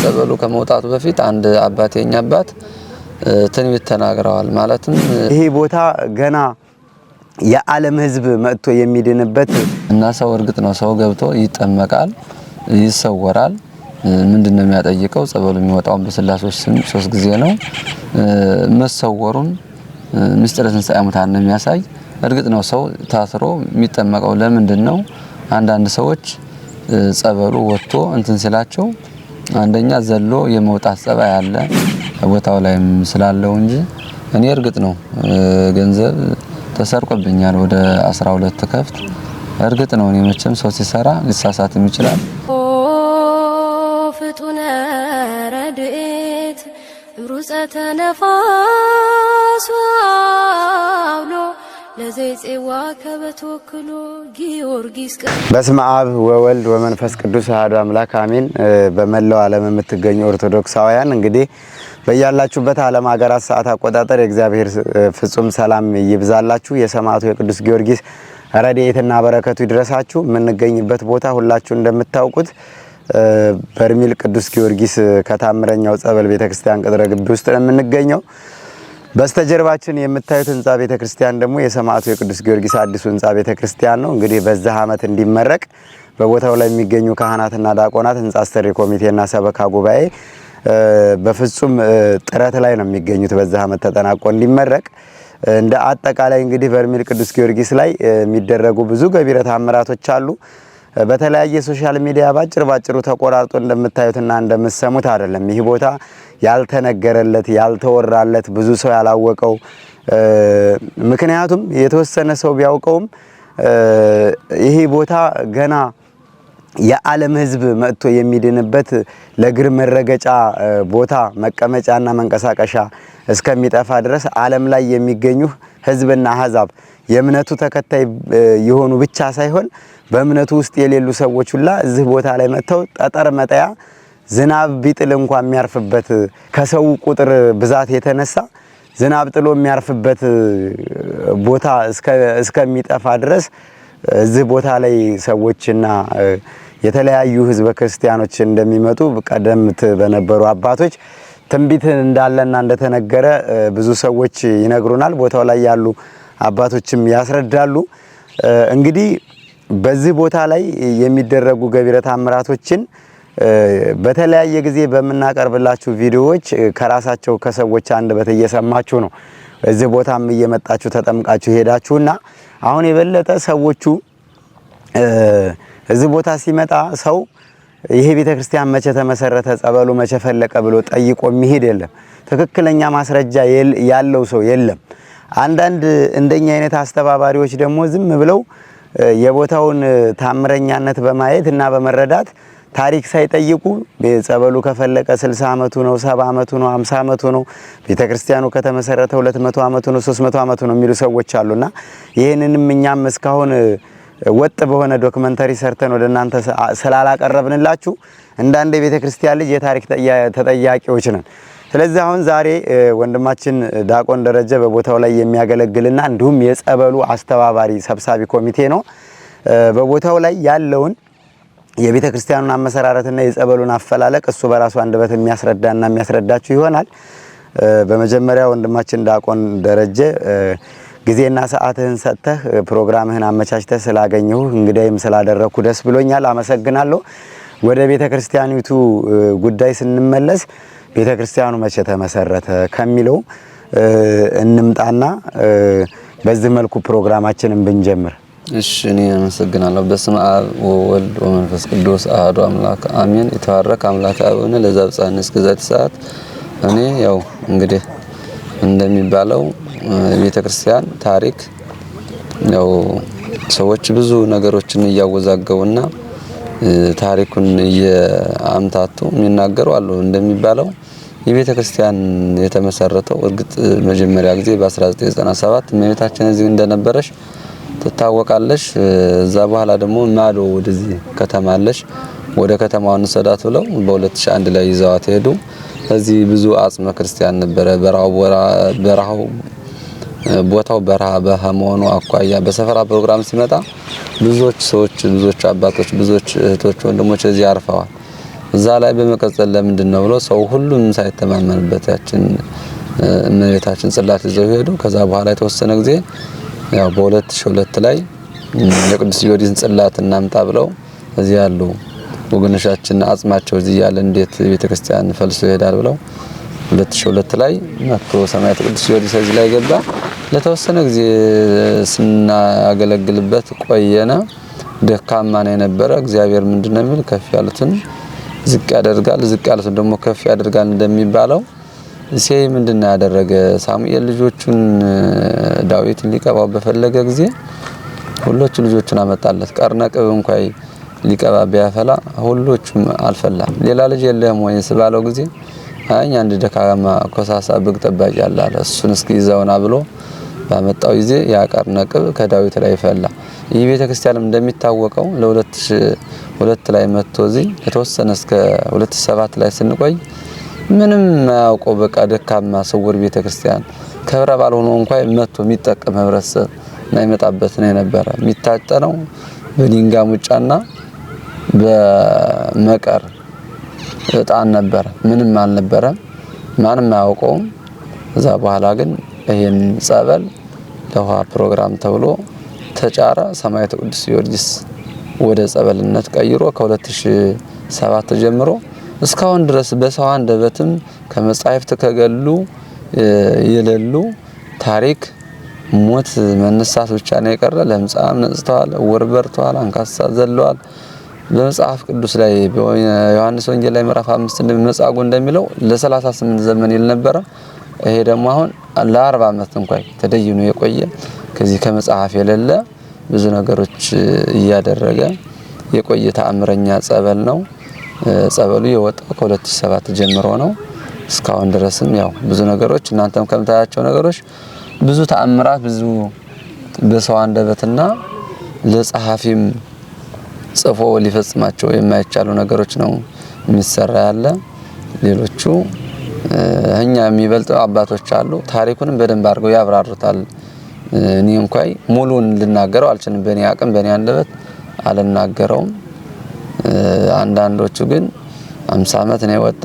ጸበሉ ከመውጣቱ በፊት አንድ አባቴኛ አባት ትንቢት ተናግረዋል። ማለትም ይሄ ቦታ ገና የዓለም ሕዝብ መጥቶ የሚድንበት እና ሰው እርግጥ ነው ሰው ገብቶ ይጠመቃል፣ ይሰወራል። ምንድነው የሚያጠይቀው? ጸበሉ የሚወጣው በስላሴዎች ስም 3 ጊዜ ነው። መሰወሩን ምስጢረ ትንሣኤ ሙታን ነው የሚያሳይ። እርግጥ ነው ሰው ታስሮ የሚጠመቀው ለምንድን ነው? አንዳንድ ሰዎች ጸበሉ ወጥቶ እንትን ሲላቸው አንደኛ ዘሎ የመውጣት ጸባይ አለ ቦታው ላይም ስላለው እንጂ እኔ እርግጥ ነው ገንዘብ ተሰርቆብኛል ወደ 12 ከፍት። እርግጥ ነው እኔ መቼም ሰው ሲሰራ ሊሳሳትም ይችላል። ፍጡነ ረድኤት ሩፀተ ነፋስ አውሎ ለዘይጼዋ ከበተወክሎ ጊዮርጊስ በስመ አብ ወወልድ ወመንፈስ ቅዱስ አሐዱ አምላክ አሜን። በመላው ዓለም የምትገኙ ኦርቶዶክሳውያን እንግዲህ በያላችሁበት ዓለም ሀገራት ሰዓት አቆጣጠር የእግዚአብሔር ፍጹም ሰላም ይብዛላችሁ። የሰማዕቱ የቅዱስ ጊዮርጊስ ረድኤትና በረከቱ ይድረሳችሁ። የምንገኝበት ቦታ ሁላችሁ እንደምታውቁት በርሜል ቅዱስ ጊዮርጊስ ከታምረኛው ጸበል ቤተክርስቲያን ቅጥረ ግቢ ውስጥ ነው የምንገኘው። በስተጀርባችን የምታዩት ህንጻ ቤተክርስቲያን ደግሞ የሰማዕቱ የቅዱስ ጊዮርጊስ አዲሱ ህንጻ ቤተክርስቲያን ነው። እንግዲህ በዛ ዓመት እንዲመረቅ በቦታው ላይ የሚገኙ ካህናትና ዲያቆናት ህንጻ አስተሪ ኮሚቴና ሰበካ ጉባኤ በፍጹም ጥረት ላይ ነው የሚገኙት። በዛ ዓመት ተጠናቆ እንዲመረቅ እንደ አጠቃላይ እንግዲህ በርሜል ቅዱስ ጊዮርጊስ ላይ የሚደረጉ ብዙ ገቢረ ተአምራቶች አሉ። በተለያየ ሶሻል ሚዲያ ባጭሩ ተቆራርጦ እንደምታዩትና እንደምትሰሙት አይደለም። ይህ ቦታ ያልተነገረለት ያልተወራለት ብዙ ሰው ያላወቀው ምክንያቱም የተወሰነ ሰው ቢያውቀውም ይህ ቦታ ገና የዓለም ሕዝብ መጥቶ የሚድንበት ለእግር መረገጫ ቦታ መቀመጫና መንቀሳቀሻ እስከሚጠፋ ድረስ ዓለም ላይ የሚገኙ ሕዝብና አሕዛብ የእምነቱ ተከታይ የሆኑ ብቻ ሳይሆን በእምነቱ ውስጥ የሌሉ ሰዎች ሁላ እዚህ ቦታ ላይ መጥተው ጠጠር መጣያ ዝናብ ቢጥል እንኳን የሚያርፍበት ከሰው ቁጥር ብዛት የተነሳ ዝናብ ጥሎ የሚያርፍበት ቦታ እስከሚጠፋ ድረስ እዚህ ቦታ ላይ ሰዎችና የተለያዩ ህዝበ ክርስቲያኖች እንደሚመጡ ቀደምት በነበሩ አባቶች ትንቢት እንዳለና እንደተነገረ ብዙ ሰዎች ይነግሩናል። ቦታው ላይ ያሉ አባቶችም ያስረዳሉ። እንግዲህ በዚህ ቦታ ላይ የሚደረጉ ገቢረ ተአምራቶችን በተለያየ ጊዜ በመናቀርብላችሁ ቪዲዮዎች ከራሳቸው ከሰዎች አንደበት እየሰማችሁ ነው። እዚህ ቦታም እየመጣችሁ ተጠምቃችሁ ሄዳችሁና አሁን የበለጠ ሰዎቹ እዚህ ቦታ ሲመጣ ሰው ይሄ ቤተክርስቲያን መቼ ተመሰረተ፣ ጸበሉ መቼ ፈለቀ ብሎ ጠይቆ የሚሄድ የለም። ትክክለኛ ማስረጃ ያለው ሰው የለም። አንዳንድ እንደኛ አይነት አስተባባሪዎች ደግሞ ዝም ብለው የቦታውን ታምረኛነት በማየት እና በመረዳት ታሪክ ሳይጠይቁ ጸበሉ ከፈለቀ 60 አመቱ ነው፣ 70 አመቱ ነው፣ 50 አመቱ ነው፣ ቤተክርስቲያኑ ከተመሰረተ 200 አመቱ ነው፣ 300 አመቱ ነው የሚሉ ሰዎች አሉና ይሄንንም እኛም እስካሁን ወጥ በሆነ ዶክመንተሪ ሰርተን ወደናንተ ስላላቀረብንላችሁ እንዳንደ ቤተክርስቲያን ልጅ የታሪክ ተጠያቂዎች ነን። ስለዚህ አሁን ዛሬ ወንድማችን ዲያቆን ደረጀ በቦታው ላይ የሚያገለግልና እንዲሁም የጸበሉ አስተባባሪ ሰብሳቢ ኮሚቴ ነው። በቦታው ላይ ያለውን የቤተክርስቲያኑን አመሰራረትና የጸበሉን አፈላለቅ እሱ በራሱ አንደበት የሚያስረዳና የሚያስረዳችሁ ይሆናል። በመጀመሪያ ወንድማችን ዲያቆን ደረጀ ጊዜና ሰዓትህን ሰጥተህ ፕሮግራምህን አመቻችተህ ስላገኘሁ እንግዲህም ስላደረኩ ደስ ብሎኛል፣ አመሰግናለሁ። ወደ ቤተክርስቲያኒቱ ጉዳይ ስንመለስ ቤተክርስቲያኑ መቼ ተመሰረተ ከሚለው እንምጣና በዚህ መልኩ ፕሮግራማችንን ብንጀምር። እሺ እኔ አመሰግናለሁ። በስመ አብ ወወልድ ወመንፈስ ቅዱስ አሐዱ አምላክ አሜን። የተባረከ አምላክ አቡነ ለዘብጻን እስከዛት ሰዓት እኔ ያው እንግዲህ እንደሚባለው ቤተክርስቲያን ታሪክ ያው ሰዎች ብዙ ነገሮችን እያወዛገቡና ታሪኩን የአምታቱ የሚናገሩ አሉ። እንደሚባለው የቤተክርስቲያን የተመሰረተው እርግጥ መጀመሪያ ጊዜ በ1997 እመቤታችን እዚህ እንደነበረች ትታወቃለች። እዛ በኋላ ደግሞ ማዶ ወደዚህ ከተማለች ወደ ከተማው እንሰዳት ብለው በ2001 ላይ ይዘዋት ሄዱ። እዚህ ብዙ አጽመ ክርስቲያን ነበረ። ቦታው በረሃ በመሆኑ አኳያ በሰፈራ ፕሮግራም ሲመጣ ብዙዎች ሰዎች ብዙዎች አባቶች ብዙዎች እህቶች ወንድሞች እዚህ አርፈዋል። እዛ ላይ በመቀጠል ለምንድነው ብሎ ሰው ሁሉም ሳይተማመንበት ያችን እመቤታችን ጽላት ይዘው ሄዱ። ከዛ በኋላ የተወሰነ ጊዜ ያው በ2002 ላይ የቅዱስ ጊዮርጊስን ጽላት እናምጣ ብለው እዚህ ያሉ ወገኖቻችን አጽማቸው እዚህ ያለ እንዴት ቤተክርስቲያን ፈልሶ ይሄዳል ብለው 2002 ላይ መጥቶ ሰማዕቱ ቅዱስ ጊዮርጊስ እዚህ ላይ ገባ። ለተወሰነ ጊዜ ስናገለግልበት ቆየና ደካማ ነው የነበረ። እግዚአብሔር ምንድነው የሚል ከፍ ያሉትን ዝቅ ያደርጋል፣ ዝቅ ያሉትን ደግሞ ከፍ ያደርጋል እንደሚባለው እሴይ ምንድነው ያደረገ? ሳሙኤል ልጆቹን ዳዊትን ሊቀባው በፈለገ ጊዜ ሁሎቹ ልጆቹን አመጣለት። ቀርነቅብ እንኳን ሊቀባ ቢያፈላ ሁሎቹም አልፈላም። ሌላ ልጅ የለህም ወይ ስባለው ጊዜ አይ አንድ ደካማ ኮሳሳ በግ ጠባቂ አለ፣ እሱን እስኪ ይዘውና ብሎ ባመጣው ጊዜ ያ ቀርነቅብ ከዳዊት ላይ ፈላ። ይህ ቤተክርስቲያንም እንደሚታወቀው ለ2002 ላይ መጥቶ እዚህ የተወሰነ እስከ 2007 ላይ ስንቆይ ምንም ማያውቀው በቃ ደካማ ስውር ቤተክርስቲያን ከብረ ባል ሆኖ እንኳን መጥቶ የሚጠቀም ህብረተሰብ ማይመጣበት ነው የነበረ። የሚታጠነው በድንጋይ ሙጫና በመቀር እጣን ነበር፣ ምንም አልነበረም፣ ማንም አያውቀውም። እዛ በኋላ ግን ይሄን ጸበል ለውሃ ፕሮግራም ተብሎ ተጫረ። ሰማዕቱ ቅዱስ ጊዮርጊስ ወደ ጸበልነት ቀይሮ ከ2007 ጀምሮ እስካሁን ድረስ በሰው አንደበትም ከመጻሕፍት ከገሉ የሌሉ ታሪክ ሞት መነሳት ብቻ ነው የቀረ። ለምጻም ነጽተዋል፣ ዕውር በርተዋል፣ አንካሳ ዘለዋል። በመጽሐፍ ቅዱስ ላይ በዮሐንስ ወንጌል ላይ ምዕራፍ 5 እንደሚመጻጉ እንደሚለው ለ38 ዘመን ይል ነበር። ይሄ ደግሞ አሁን ለ40 ዓመት እንኳን ተደይኖ የቆየ ከዚህ ከመጽሐፍ የሌለ ብዙ ነገሮች እያደረገ የቆየ ተአምረኛ ጸበል ነው። ጸበሉ የወጣው ከ2007 ጀምሮ ነው። እስካሁን ድረስም ያው ብዙ ነገሮች እናንተም ከምታያቸው ነገሮች ብዙ ተአምራት ብዙ በሰው አንደበትና ለጸሐፊም ጽፎ ሊፈጽማቸው የማይቻሉ ነገሮች ነው የሚሰራ ያለ። ሌሎቹ እኛ የሚበልጡ አባቶች አሉ፣ ታሪኩንም በደንብ አድርገው ያብራሩታል። እኔ እንኳን ሙሉን ልናገረው አልችልም፣ በእኔ አቅም በእኔ አንደበት አልናገረውም። አንዳንዶቹ ግን 50 ዓመት ነው የወጣ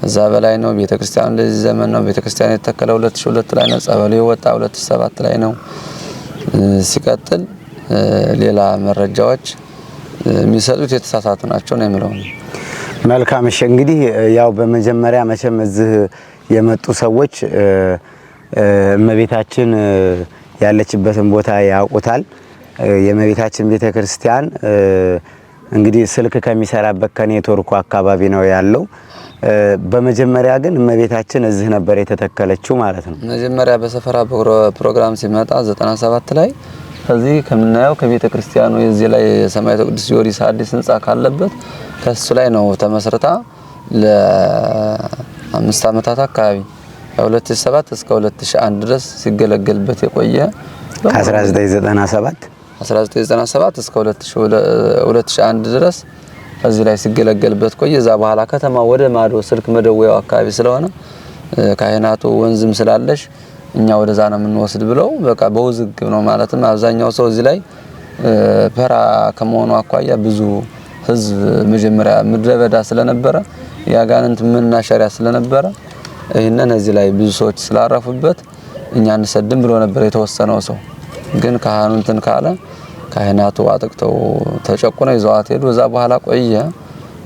እዛ በላይ ነው። ቤተክርስቲያን ለዚህ ዘመን ነው ቤተክርስቲያን የተተከለው 2002 ላይ ነው። ጸበሉ የወጣ 2007 ላይ ነው። ሲቀጥል ሌላ መረጃዎች የሚሰጡት የተሳሳቱ ናቸው ነው የምለው። መልካም። እሺ እንግዲህ ያው በመጀመሪያ መቼም እዚህ የመጡ ሰዎች እመቤታችን ያለችበትን ቦታ ያውቁታል። የእመቤታችን ቤተክርስቲያን እንግዲህ ስልክ ከሚሰራበት ከኔትወርኩ አካባቢ ነው ያለው። በመጀመሪያ ግን እመቤታችን እዚህ ነበር የተተከለችው ማለት ነው። መጀመሪያ በሰፈራ ፕሮግራም ሲመጣ 97 ላይ ከዚህ ከምናየው ከቤተክርስቲያኑ የዚህ ላይ ሰማዕቱ ቅዱስ ጊዮርጊስ አዲስ ህንጻ ካለበት ከሱ ላይ ነው ተመስርታ ለ5 ዓመታት አካባቢ ከ2007 እስከ 2001 ድረስ ሲገለገልበት የቆየ ከ1997 እስከ 2001 ድረስ እዚህ ላይ ሲገለገልበት ቆየ። እዛ በኋላ ከተማ ወደ ማዶ ስልክ መደወያው አካባቢ ስለሆነ ካህናቱ ወንዝም ስላለሽ እኛ ወደዛ ነው የምንወስድ ብለው በቃ በውዝግብ ነው ማለትም አብዛኛው ሰው እዚህ ላይ ፐራ ከመሆኑ አኳያ ብዙ ህዝብ መጀመሪያ ምድረ በዳ ስለነበረ ያጋንንት መናሸሪያ ስለነበረ ይሄንን እዚህ ላይ ብዙ ሰዎች ስላረፉበት እኛ እንሰድም ብሎ ነበር የተወሰነው ሰው። ግን ካህኑ እንትን ካለ ካህናቱ አጥቅተው ተጨቁነው ይዘዋት ሄዱ። እዛ በኋላ ቆየ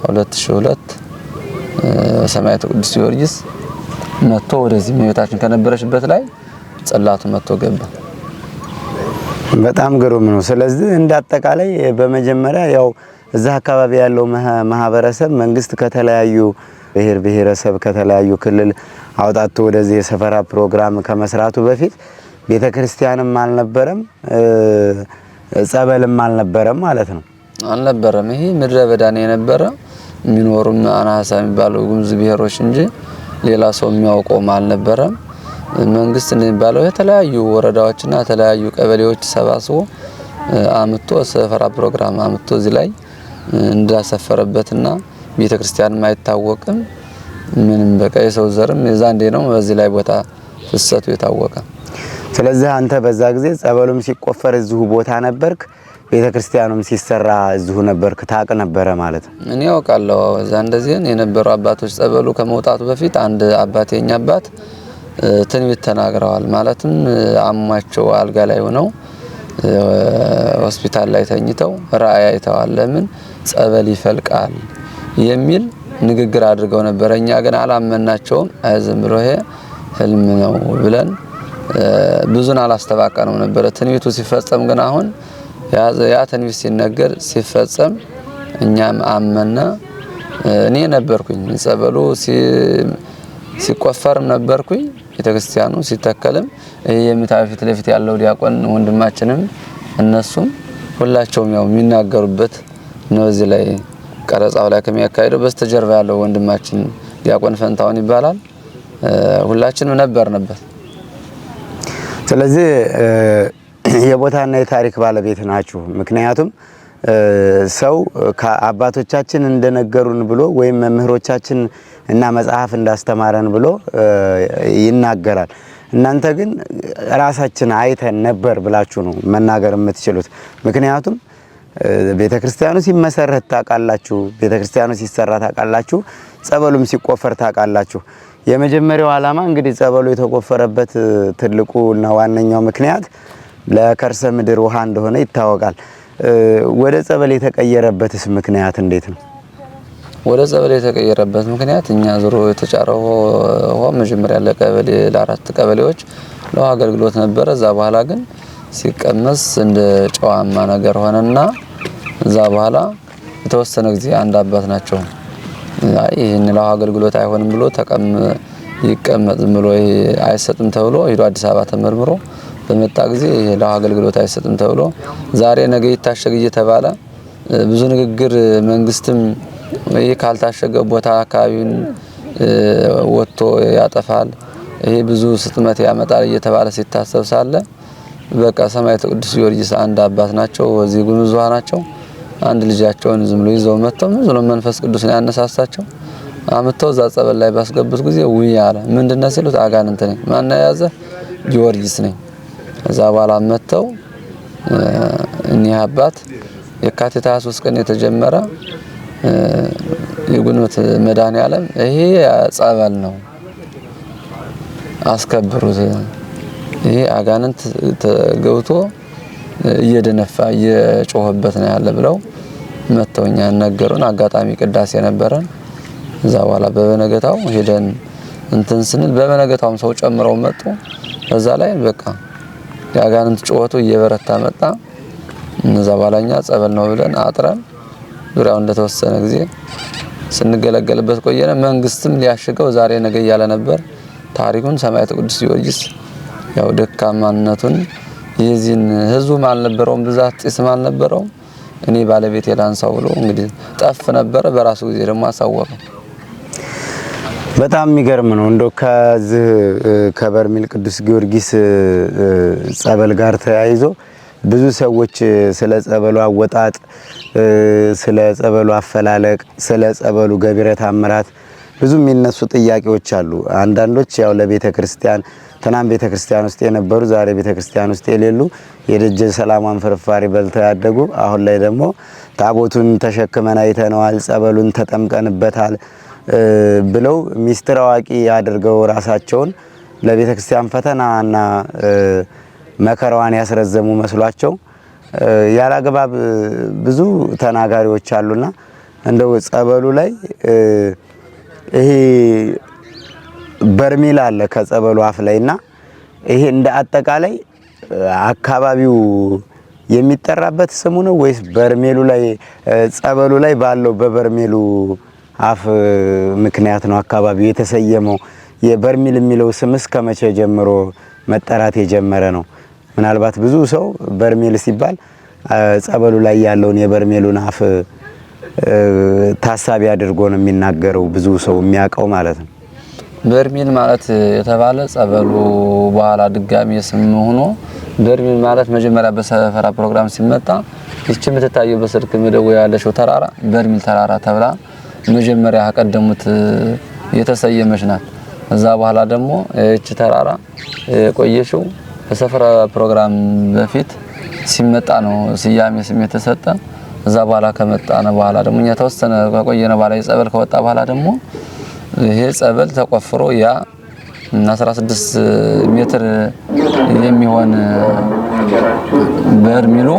2002 ሰማዕቱ ቅዱስ ጊዮርጊስ መጥቶ ወደዚህ እመቤታችን ከነበረችበት ላይ ጽላቱ መጥቶ ገባ። በጣም ግሩም ነው። ስለዚህ እንዳጠቃላይ በመጀመሪያ ያው እዛ አካባቢ ያለው ማህበረሰብ መንግስት ከተለያዩ ብሔር ብሔረሰብ ከተለያዩ ክልል አውጣቶ ወደዚህ የሰፈራ ፕሮግራም ከመስራቱ በፊት ቤተክርስቲያንም አልነበረም፣ ጸበልም አልነበረም ማለት ነው። አልነበረም። ይሄ ምድረ በዳ ነው የነበረ። የሚኖሩም አናሳ የሚባሉ ጉሙዝ ብሔሮች እንጂ ሌላ ሰው የሚያውቀው አልነበረም። መንግስት እንደሚባለው የተለያዩ ወረዳዎችና የተለያዩ ቀበሌዎች ሰባስቦ አምጥቶ ሰፈራ ፕሮግራም አምጥቶ እዚህ ላይ እንዳሰፈረበትና ቤተክርስቲያንም አይታወቅም ምንም በቃ የሰው ዘርም የዛንዴ ነው በዚህ ላይ ቦታ ፍሰቱ የታወቀ። ስለዚህ አንተ በዛ ጊዜ ጸበሉም ሲቆፈር እዚሁ ቦታ ነበርክ። ቤተክርስቲያኑም ሲሰራ እዚሁ ነበርክ ታቅ ነበረ ማለት ነው? እኔ አውቃለሁ። እዛ እንደዚህ የነበሩ አባቶች ጸበሉ ከመውጣቱ በፊት አንድ አባት የኛ አባት ትንቢት ተናግረዋል። ማለትም አሟቸው አልጋ ላይ ሆነው ሆስፒታል ላይ ተኝተው ራእይ አይተዋል። ለምን ጸበል ይፈልቃል የሚል ንግግር አድርገው ነበር። እኛ ግን አላመናቸውም። ዝም ብሎ ይሄ ህልም ነው ብለን ብዙን አላስተባቀነው ነበር። ትንቢቱ ሲፈጸም ግን አሁን ያ ትንቢት ሲነገር ሲፈጸም እኛም አመና። እኔ ነበርኩኝ ጸበሉ ሲቆፈርም ነበርኩኝ፣ ቤተክርስቲያኑ ሲተከልም የሚታዩ ፊት ለፊት ያለው ዲያቆን ወንድማችንም እነሱም ሁላቸውም ያው የሚናገሩበት ነው። እዚህ ላይ ቀረጻው ላይ ከሚያካሂደው በስተጀርባ ያለው ወንድማችን ዲያቆን ፈንታውን ይባላል። ሁላችንም ነበርንበት። ስለዚህ የቦታና የታሪክ ባለቤት ናችሁ። ምክንያቱም ሰው ከአባቶቻችን እንደነገሩን ብሎ ወይም መምህሮቻችን እና መጽሐፍ እንዳስተማረን ብሎ ይናገራል። እናንተ ግን ራሳችን አይተን ነበር ብላችሁ ነው መናገር የምትችሉት። ምክንያቱም ቤተክርስቲያኑ ሲመሰረት ታውቃላችሁ፣ ቤተክርስቲያኑ ሲሰራ ታውቃላችሁ፣ ጸበሉም ሲቆፈር ታውቃላችሁ። የመጀመሪያው ዓላማ እንግዲህ ጸበሉ የተቆፈረበት ትልቁ እና ዋነኛው ምክንያት ለከርሰ ምድር ውሃ እንደሆነ ይታወቃል። ወደ ጸበል የተቀየረበትስ ምክንያት እንዴት ነው? ወደ ጸበል የተቀየረበት ምክንያት እኛ ዙሮ የተጫረው ውሃ መጀመሪያ ለቀበሌ ለአራት ቀበሌዎች ለውሃ አገልግሎት ነበረ። እዛ በኋላ ግን ሲቀመስ እንደ ጨዋማ ነገር ሆነና እዛ በኋላ የተወሰነ ጊዜ አንድ አባት ናቸው ይሄን ለውሃ አገልግሎት አይሆንም ብሎ ይቀመጥ ብሎ አይሰጥም ተብሎ ሄዶ አዲስ አበባ ተመርምሮ በመጣ ጊዜ ለውሃ አገልግሎት አይሰጥም ተብሎ ዛሬ ነገ ይታሸግ እየተባለ ብዙ ንግግር መንግስትም ይሄ ካልታሸገ ቦታ አካባቢውን ወጥቶ ያጠፋል፣ ይሄ ብዙ ስጥመት ያመጣል እየተባለ ሲታሰብ ሳለ በቃ ሰማዕቱ ቅዱስ ጊዮርጊስ አንድ አባት ናቸው፣ እዚህ ጉምዙዋ ናቸው። አንድ ልጃቸውን ዝም ብሎ ይዘው መጥተው ዝም ብሎ መንፈስ ቅዱስ ነው ያነሳሳቸው። አመጣው እዛ ጸበል ላይ ባስገቡት ጊዜ ውይ አለ። ምንድነው ሲሉት አጋንንት ነኝ። ማን ያዘ? ጊዮርጊስ ነኝ። እዛ በኋላ መጥተው እኒህ አባት የካቲት 23 ቀን የተጀመረ የጉልበት መድኃኔዓለም ይሄ ጸበል ነው አስከብሩት፣ ይሄ አጋንንት ተገብቶ እየደነፋ እየጮህበት ነው ያለ ብለው መተውኛ ነገሩን። አጋጣሚ ቅዳሴ ነበረን። እዛ በኋላ በበነገታው ሄደን እንትን ስንል በበነገታውም ሰው ጨምረው መጡ። እዛ ላይ በቃ የአጋንንት ጮህቱ እየበረታ መጣ። እዛ በኋላኛ ጸበል ነው ብለን አጥረን ዙሪያው እንደተወሰነ ጊዜ ስንገለገልበት ቆየነ። መንግስትም ሊያሽገው ዛሬ ነገ ያለ ነበር። ታሪኩን ሰማዕቱ ቅዱስ ጊዮርጊስ ያው ደካማነቱን የዚህን ህዝቡም አልነበረውም፣ ብዛት ጢስም አልነበረውም። እኔ ባለቤቴ ላንሳው ብሎ እንግዲህ ጠፍ ነበረ። በራሱ ጊዜ ደግሞ አሳወቀ። በጣም የሚገርም ነው። እንደው ከዚህ ከበርሜል ቅዱስ ጊዮርጊስ ጸበል ጋር ተያይዞ ብዙ ሰዎች ስለ ጸበሉ አወጣጥ፣ ስለ ጸበሉ አፈላለቅ፣ ስለ ጸበሉ ገቢረ ተአምራት ብዙ የሚነሱ ጥያቄዎች አሉ። አንዳንዶች ያው ለቤተ ክርስቲያን ትናንት ቤተ ክርስቲያን ውስጥ የነበሩ ዛሬ ቤተ ክርስቲያን ውስጥ የሌሉ የደጀ ሰላማን ፍርፋሪ በልተው ያደጉ አሁን ላይ ደግሞ ታቦቱን ተሸክመን አይተነዋል፣ ጸበሉን ተጠምቀንበታል ብለው ሚስጥር አዋቂ አድርገው ራሳቸውን ለቤተ ክርስቲያን ፈተናና መከራዋን ያስረዘሙ መስሏቸው ያላግባብ ብዙ ተናጋሪዎች አሉና እንደው ጸበሉ ላይ ይሄ በርሜል አለ ከጸበሉ አፍ ላይና ይሄ እንደ አጠቃላይ አካባቢው የሚጠራበት ስሙ ነው ወይስ በርሜሉ ላይ ጸበሉ ላይ ባለው በበርሜሉ አፍ ምክንያት ነው አካባቢው የተሰየመው? የበርሜል የሚለው ስምስ ከመቼ ጀምሮ መጠራት የጀመረ ነው? ምናልባት ብዙ ሰው በርሜል ሲባል ጸበሉ ላይ ያለውን የበርሜሉን አፍ ታሳቢ አድርጎ ነው የሚናገረው ብዙ ሰው የሚያውቀው ማለት ነው። በርሜል ማለት የተባለ ጸበሉ በኋላ ድጋሚ ስም ሆኖ በርሜል ማለት መጀመሪያ በሰፈራ ፕሮግራም ሲመጣ እቺ የምትታየው በስልክ መደወያ ያለሽው ተራራ በርሜል ተራራ ተብላ መጀመሪያ አቀደሙት የተሰየመች ናት። እዛ በኋላ ደግሞ እቺ ተራራ ቆየሽው በሰፈራ ፕሮግራም በፊት ሲመጣ ነው ስያሜ ስም የተሰጠ። እዛ በኋላ ከመጣነ በኋላ ደግሞ እኛ ተወሰነ ከቆየነ በኋላ የጸበል ከወጣ በኋላ ደግሞ ይሄ ጸበል ተቆፍሮ ያ 16 ሜትር የሚሆን በርሚሉ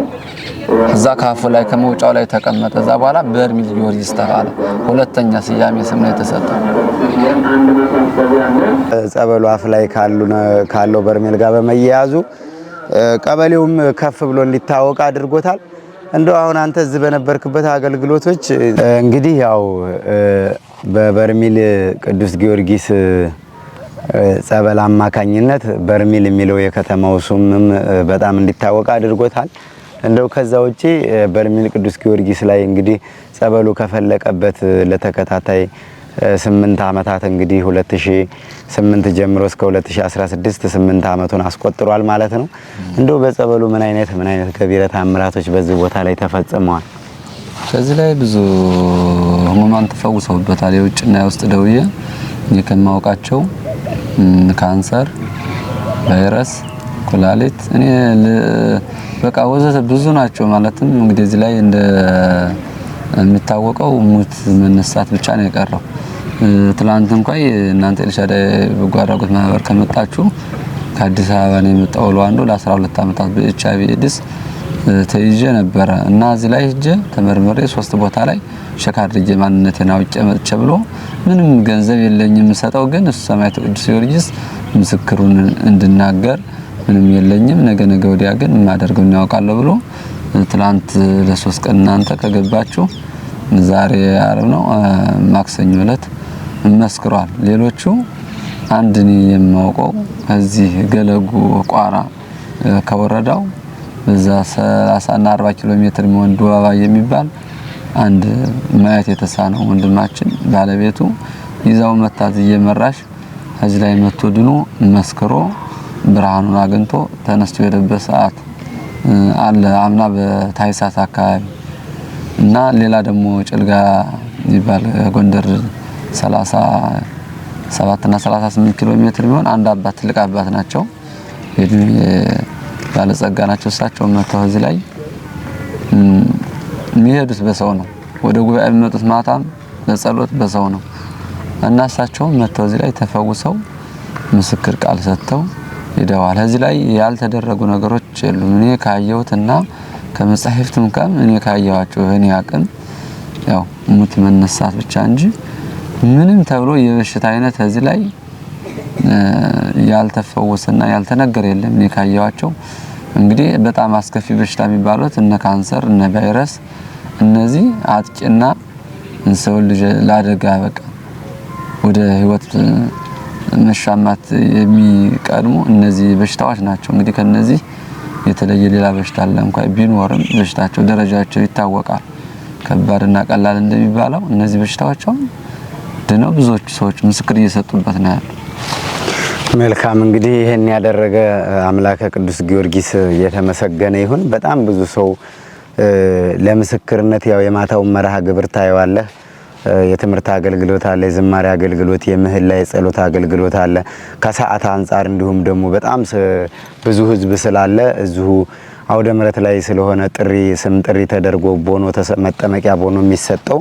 እዛ ካፉ ላይ ከመውጫው ላይ ተቀመጠ። እዛ በኋላ በርሚል ጊዮርጊስ ተባለ። ሁለተኛ ስያሜ ስም ነው የተሰጠው። ጸበሉ አፍ ላይ ካለው በርሜል ጋር በመያያዙ ቀበሌውም ከፍ ብሎ እንዲታወቅ አድርጎታል። እንደው አሁን አንተ እዚህ በነበርክበት አገልግሎቶች እንግዲህ ያው በበርሚል ቅዱስ ጊዮርጊስ ጸበል አማካኝነት በርሚል የሚለው የከተማው ስምም በጣም እንዲታወቅ አድርጎታል። እንደው ከዛ ውጪ በርሚል ቅዱስ ጊዮርጊስ ላይ እንግዲህ ጸበሉ ከፈለቀበት ለተከታታይ 8 አመታት እንግዲህ 2008 ጀምሮ እስከ 2016 8 አመቱን አስቆጥሯል ማለት ነው። እንደው በጸበሉ ምን አይነት ገቢረ ተአምራቶች በዚህ ቦታ ላይ ተፈጽመዋል? ከዚህ ላይ ብዙ ህሙማን ተፈውሰውበታል። የውጭና የውስጥ ደዌ ከማውቃቸው ካንሰር፣ ቫይረስ፣ ኩላሊት እኔ በቃ ወዘተ ብዙ ናቸው። ማለትም እንግዲህ እዚህ ላይ እንደ የሚታወቀው ሙት መነሳት ብቻ ነው የቀረው። ትላንት እንኳን እናንተ ኤልሻዳይ በጎ አድራጎት ማህበር ከመጣችሁ ከአዲስ አበባ ነው የመጣው። ለአንዱ ለ12 አመታት በኤችአይቪ ኤድስ ተይዤ ነበረ እና እዚህ ላይ ሄጄ ተመርምሬ 3 ቦታ ላይ ሸካ አድርጌ ማንነቴን አውቄ መጥቼ ብሎ ምንም ገንዘብ የለኝም ሰጠው፣ ግን እሱ ሰማዕቱ ቅዱስ ጊዮርጊስ ምስክሩን እንድናገር ምንም የለኝም ነገ ወዲያ ግን ማደርገው ያውቃለሁ ብሎ ትላንት ለ3 ቀን እናንተ ከገባችሁ ዛሬ ዓርብ ነው ማክሰኞ ዕለት መስክሯል። ሌሎቹ አንድኒ የማውቀው እዚህ ገለጉ ቋራ ከወረዳው እዛ 30 እና 40 ኪሎ ሜትር የሚሆን ዱባባ የሚባል አንድ ማየት የተሳነው ወንድማችን ባለቤቱ ይዛው መታት እየመራሽ እዚህ ላይ መጥቶ ድኖ መስክሮ ብርሃኑን አግኝቶ ተነስቶ የሄደበት ሰዓት አለ። አምና በታይሳስ አካባቢ እና ሌላ ደግሞ ጭልጋ ይባል ጎንደር 37 እና 38 ኪሎ ሜትር የሚሆን አንድ አባት ትልቅ አባት ናቸው። ባለጸጋ ናቸው። እሳቸው መጥተው እዚህ ላይ የሚሄዱት በሰው ነው። ወደ ጉባኤ የሚመጡት ማታም ለጸሎት በሰው ነው እና እሳቸው መጥተው እዚህ ላይ ተፈውሰው ምስክር ቃል ሰጥተው ሄደዋል። እዚህ ላይ ያልተደረጉ ነገሮች የሉም። እኔ ካየሁትና ከመጻሕፍትም እኔ ካየኋቸው እኔ አቅም ያው ሙት መነሳት ብቻ እንጂ ምንም ተብሎ የበሽታ አይነት እዚህ ላይ ያልተፈወሰና ያልተነገረ የለም። እኔ ካየኋቸው እንግዲህ በጣም አስከፊ በሽታ የሚባሉት እነ ካንሰር፣ እነ ቫይረስ እነዚህ አጥቂና ሰው ልጅ ላደጋ በቃ ወደ ህይወት መሻማት የሚቀድሙ እነዚህ በሽታዎች ናቸው። እንግዲህ ከነዚህ የተለየ ሌላ በሽታ አለ እንኳን ቢኖርም በሽታቸው ደረጃቸው ይታወቃል። ከባድና ቀላል እንደሚባለው እነዚህ በሽታዎች ድነው ብዙዎች ሰዎች ምስክር እየሰጡበት ነው ያለው። መልካም እንግዲህ ይሄን ያደረገ አምላከ ቅዱስ ጊዮርጊስ የተመሰገነ ይሁን። በጣም ብዙ ሰው ለምስክርነት ያው የማታው መርሃ ግብር ታየዋለህ። የትምህርት አገልግሎት አለ፣ የዝማሬ አገልግሎት፣ የምህላ የጸሎት አገልግሎት አለ። ከሰዓት አንፃር እንዲሁም ደግሞ በጣም ብዙ ህዝብ ስላለ እዚሁ አውደ ምሕረት ላይ ስለሆነ ስም ጥሪ ተደርጎ ቦኖ መጠመቂያ ቦኖ የሚሰጠው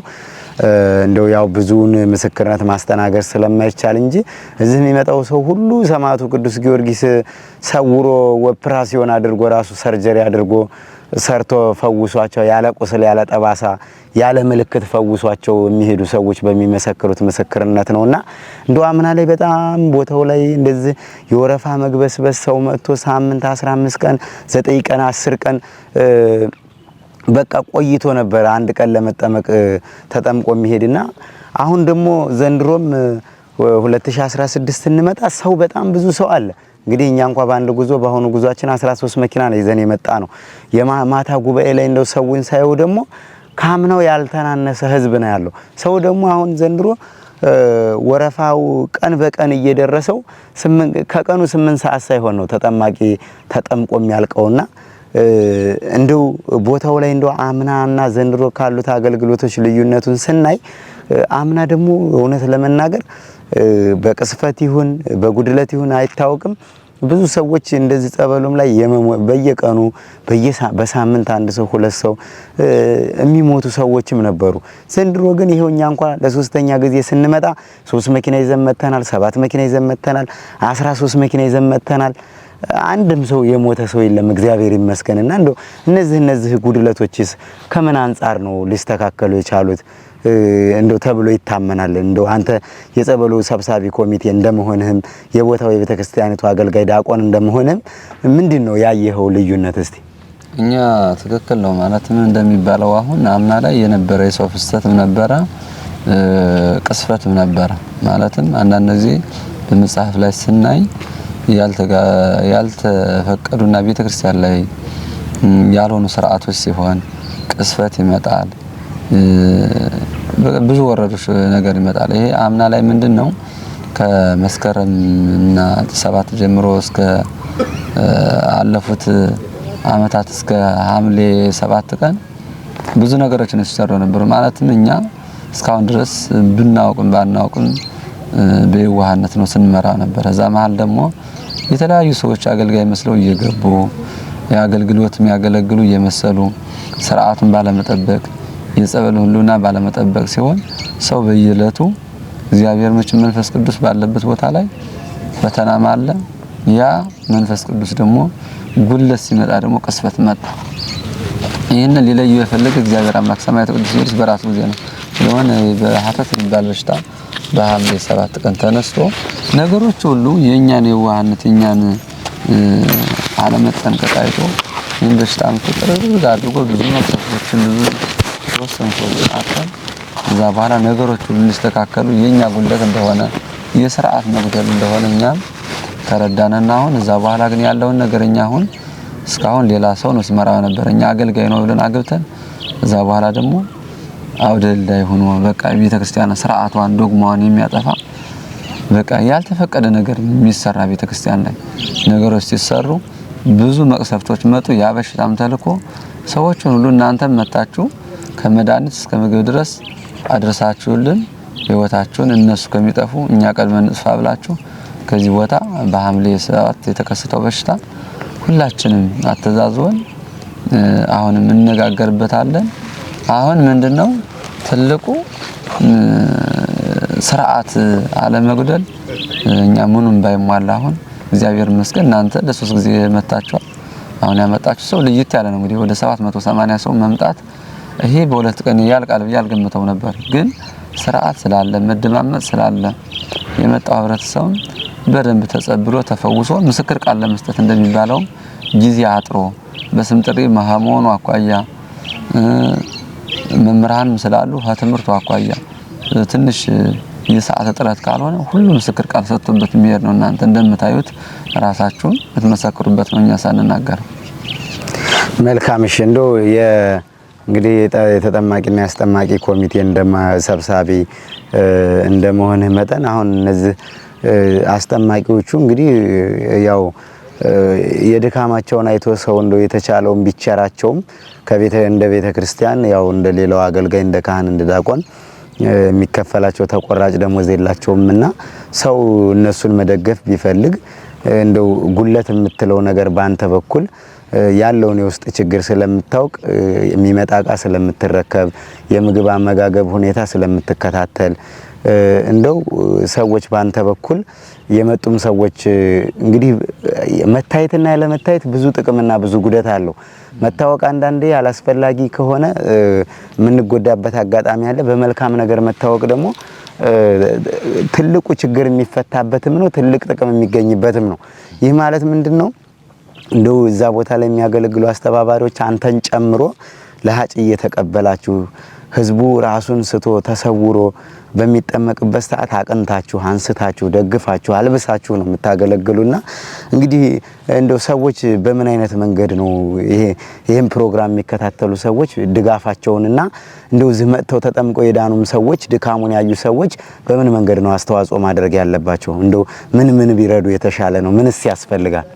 እንደው ያው ብዙውን ምስክርነት ማስተናገድ ስለማይቻል እንጂ እዚህ የሚመጣው ሰው ሁሉ ሰማዕቱ ቅዱስ ጊዮርጊስ ሰውሮ ኦፕራሲዮን አድርጎ ራሱ ሰርጀሪ አድርጎ ሰርቶ ፈውሷቸው ያለ ቁስል ያለ ጠባሳ ያለ ምልክት ፈውሷቸው የሚሄዱ ሰዎች በሚመሰክሩት ምስክርነት ነውና እንደው አምና ላይ በጣም ቦታው ላይ እንደዚህ የወረፋ መግበስበስ ሰው መጥቶ ሳምንት 15 ቀን 9 ቀን 10 ቀን በቃ ቆይቶ ነበር አንድ ቀን ለመጠመቅ ተጠምቆ የሚሄድና አሁን ደግሞ ዘንድሮም 2016 እንመጣ ሰው በጣም ብዙ ሰው አለ። እንግዲህ እኛ እንኳን በአንድ ጉዞ በአሁኑ ጉዟችን 13 መኪና ነው ይዘን የመጣ ነው። የማታ ጉባኤ ላይ እንደው ሰውን ሳይው ደግሞ ካምናው ያልተናነሰ ህዝብ ነው ያለው። ሰው ደግሞ አሁን ዘንድሮ ወረፋው ቀን በቀን እየደረሰው ከቀኑ 8 ሰዓት ሳይሆን ነው ተጠማቂ ተጠምቆ የሚያልቀውና እንደው ቦታው ላይ እንደው አምናና ዘንድሮ ካሉት አገልግሎቶች ልዩነቱን ስናይ አምና ደግሞ እውነት ለመናገር በቅስፈት ይሁን በጉድለት ይሁን አይታወቅም ብዙ ሰዎች እንደዚህ ጸበሉም ላይ በየቀኑ በሳምንት አንድ ሰው ሁለት ሰው የሚሞቱ ሰዎችም ነበሩ። ዘንድሮ ግን ይሄውኛ እንኳን ለሶስተኛ ጊዜ ስንመጣ 3 መኪና ይዘን መተናል፣ 7 መኪና ይዘን መተናል፣ 13 መኪና ይዘን መተናል። አንድም ሰው የሞተ ሰው የለም እግዚአብሔር ይመስገንና እንደው እነዚህ ጉድለቶችስ ከምን አንጻር ነው ሊስተካከሉ የቻሉት እንደው ተብሎ ይታመናል? እንደው አንተ የጸበሉ ሰብሳቢ ኮሚቴ እንደመሆንህም የቦታው የቤተክርስቲያኒቱ አገልጋይ ዲያቆን እንደመሆንህም ምንድነው ያየኸው ልዩነት? እስቲ እኛ ትክክል ነው ማለት ምን እንደሚባለው አሁን አምና ላይ የነበረ የሰው ፍሰትም ነበረ ቅስፈትም ነበረ። ማለትም አንዳንድ ጊዜ በመጽሐፍ ላይ ስናይ ያልተፈቀዱና ቤተክርስቲያን ላይ ያልሆኑ ስርዓቶች ሲሆን ቅስፈት ይመጣል፣ ብዙ ወረዶች ነገር ይመጣል። ይሄ አምና ላይ ምንድነው ከመስከረም እና 7 ጀምሮ እስከ አለፉት አመታት እስከ ሐምሌ 7 ቀን ብዙ ነገሮችን ሲሰሩ ነበር። ማለትም እኛ እስካሁን ድረስ ብናውቅም ባናውቅም በየዋህነት ነው ስንመራ ነበር። እዛ መሃል ደግሞ የተለያዩ ሰዎች አገልጋይ መስለው እየገቡ የአገልግሎት የሚያገለግሉ እየመሰሉ ስርዓቱን ባለመጠበቅ የጸበል ሁሉና ባለመጠበቅ ሲሆን ሰው በየለቱ እግዚአብሔር መንፈስ ቅዱስ ባለበት ቦታ ላይ ፈተናም አለ። ያ መንፈስ ቅዱስ ደግሞ ጉልለት ሲመጣ ደግሞ ቅስፈት መጣ። ይሄንን ሊለዩ የፈለገ እግዚአብሔር አምላክ ሰማያዊ ቅዱስ ኢየሱስ በራሱ ጊዜ ነው ስለሆነ በሐተት የሚባል በሽታ በሐምሌ 7 ቀን ተነስቶ ነገሮች ሁሉ የኛን የዋህነት የኛን አለመጠንቀቅ አይቶ ይህን በሽታ መፈጠር አድርጎ ብዙ መቅሰፍቶችን ብዙ ተወሰኑ አጥተን እዛ በኋላ ነገሮች ሁሉ እንዲስተካከሉ የኛ ጉልበት እንደሆነ የሥርዓት መጉደል እንደሆነ እኛም ተረዳነና አሁን እዛ በኋላ ግን ያለውን ነገርኛ አሁን እስካሁን ሌላ ሰው ነው ሲመራው ነበርኛ አገልጋይ ነው ብለን አግብተን እዛ በኋላ ደግሞ አውደል ላይ ሆኖ በቃ ቤተክርስቲያን ስርዓቷን ዶግማዋን የሚያጠፋ በቃ ያልተፈቀደ ነገር የሚሰራ ቤተክርስቲያን ላይ ነገሮች ሲሰሩ ብዙ መቅሰፍቶች መጡ። ያበሽታም ተልኮ ሰዎችን ሁሉ እናንተም መጣችሁ ከመድኃኒት እስከ ምግብ ድረስ አድርሳችሁልን ህይወታችሁን እነሱ ከሚጠፉ እኛ ቀድመን እንጥፋ ብላችሁ ከዚህ ቦታ በሐምሌ 7 የተከሰተው በሽታ ሁላችንም አተዛዝወን አሁንም እንነጋገርበታለን። አሁን ምንድነው ትልቁ ስርዓት አለመጉደል እኛ ምኑም ባይሟላ አሁን እግዚአብሔር ይመስገን እናንተ ለሶስት ጊዜ መጣችሁ። አሁን ያመጣችሁ ሰው ለየት ያለ ነው። እንግዲህ ወደ 780 ሰው መምጣት ይሄ በሁለት ቀን ያልቃል ብዬ አልገምተው ነበር። ግን ስርዓት ስላለ መደማመጥ ስላለ የመጣው ህብረተሰብ በደንብ ተጸብሎ ተፈውሶ ምስክር ቃል ለመስጠት እንደሚባለው ጊዜ አጥሮ በስም ጥሪ መሐመኑ አቋያ መምራን ስላሉ ከትምህርቱ አቋያ ትንሽ የሰዓት እጥረት ካልሆነ ሁሉ ምስክር ቃል ሰጥቶበት የሚሄድ ነው። እናንተ እንደምታዩት ራሳችሁን የምትመሰክሩበት ነው እኛ ሳንናገር። መልካም እሺ። እንደው እንግዲህ የተጠማቂና ያስጠማቂ ኮሚቴ እንደሰብሳቢ እንደመሆንህ መጠን አሁን እነዚህ አስጠማቂዎቹ እንግዲህ ያው የድካማቸውን አይቶ ሰው እንደው የተቻለውን ቢቸራቸውም እንደ ቤተ ክርስቲያን ያው እንደ ሌላው አገልጋይ እንደ ካህን እንደ ዲያቆን የሚከፈላቸው ተቆራጭ ደሞዝ የላቸውምና ሰው እነሱን መደገፍ ቢፈልግ እንደው ጉለት የምትለው ነገር ባንተ በኩል ያለውን የውስጥ ችግር ስለምታውቅ የሚመጣ ቃ ስለምትረከብ የምግብ አመጋገብ ሁኔታ ስለምትከታተል እንደው ሰዎች ባንተ በኩል የመጡም ሰዎች እንግዲህ መታየትና ያለመታየት ብዙ ጥቅምና ብዙ ጉዳት አለው። መታወቅ አንዳንዴ አላስፈላጊ ከሆነ የምንጎዳበት አጋጣሚ አለ። በመልካም ነገር መታወቅ ደግሞ ትልቁ ችግር የሚፈታበትም ነው፣ ትልቅ ጥቅም የሚገኝበትም ነው። ይህ ማለት ምንድነው? እንደው እዛ ቦታ ላይ የሚያገለግሉ አስተባባሪዎች አንተን ጨምሮ ለሀጭ እየተቀበላችሁ ህዝቡ ራሱን ስቶ ተሰውሮ በሚጠመቅበት ሰዓት አቅንታችሁ አንስታችሁ ደግፋችሁ አልብሳችሁ ነው የምታገለግሉና እንግዲህ እንደው ሰዎች በምን አይነት መንገድ ነው ይሄን ፕሮግራም የሚከታተሉ ሰዎች ድጋፋቸውንና እንደው እዚህ መጥተው ተጠምቀው የዳኑም ሰዎች ድካሙን ያዩ ሰዎች በምን መንገድ ነው አስተዋጽኦ ማድረግ ያለባቸው? እንደው ምን ቢረዱ የተሻለ ነው? ምንስ ያስፈልጋል?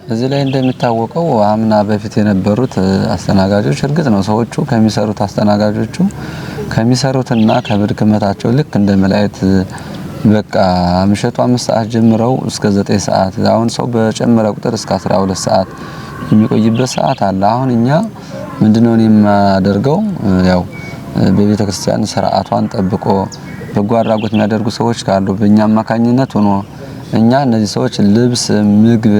እዚህ ላይ እንደሚታወቀው አምና በፊት የነበሩት አስተናጋጆች እርግጥ ነው ሰዎቹ ከሚሰሩት አስተናጋጆቹ ከሚሰሩትና ከብድክመታቸው ልክ እንደ መላእክት በቃ ምሽቱ 5 ሰዓት ጀምረው እስከ 9 ሰዓት አሁን ሰው በጨመረ ቁጥር እስከ 12 ሰዓት የሚቆይበት ሰዓት አለ። አሁን እኛ ምንድነው የማደርገው ያው በቤተ ክርስቲያን ስርዓቷን ጠብቆ በጎ አድራጎት የሚያደርጉ ሰዎች ካሉ በእኛ አማካኝነት ሆኖ እኛ እነዚህ ሰዎች ልብስ፣ ምግብ፣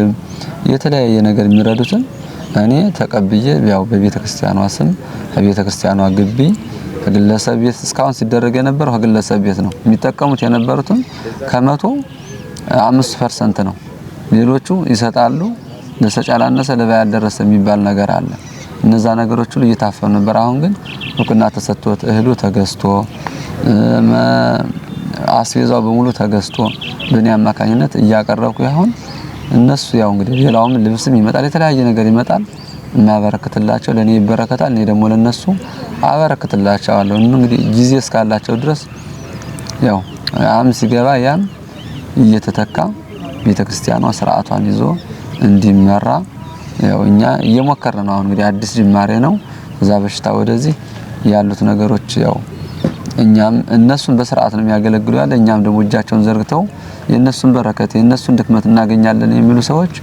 የተለያየ ነገር የሚረዱትን እኔ ተቀብዬ ያው በቤተ ክርስቲያኗ ስም በቤተ ክርስቲያኗ ግቢ ግለሰብ ቤት እስካሁን ሲደረግ የነበረው ግለሰብ ቤት ነው የሚጠቀሙት የነበሩትም ከመቶ 5% ነው። ሌሎቹ ይሰጣሉ። ለሰጭ ያላነሰ ለባይ ያልደረሰ የሚባል ነገር አለ። እነዛ ነገሮች ሁሉ እየታፈኑ ነበር። አሁን ግን እውቅና ተሰጥቶት እህሉ ተገዝቶ አስቤዛው በሙሉ ተገዝቶ በእኔ አማካኝነት እያቀረብኩ አሁን እነሱ ያው እንግዲህ ሌላውም ልብስም ይመጣል የተለያየ ነገር ይመጣል እናበረክትላቸው ለኔ ይበረከታል እኔ ደግሞ ለነሱ አበረክትላቸዋለሁ። እንግዲህ ጊዜ እስካላቸው ድረስ ያው አም ሲገባ ያም እየተተካ ቤተክርስቲያኗ ስርዓቷን ይዞ እንዲመራ ያው እኛ እየሞከርን ነው። አሁን እንግዲህ አዲስ ጅማሬ ነው። እዛ በሽታ ወደዚህ ያሉት ነገሮች ያው እኛም እነሱን በስርዓት ነው የሚያገለግሉ ያለ እኛም ደግሞ እጃቸውን ዘርግተው የነሱን በረከት የነሱን ድክመት እናገኛለን የሚሉ ሰዎች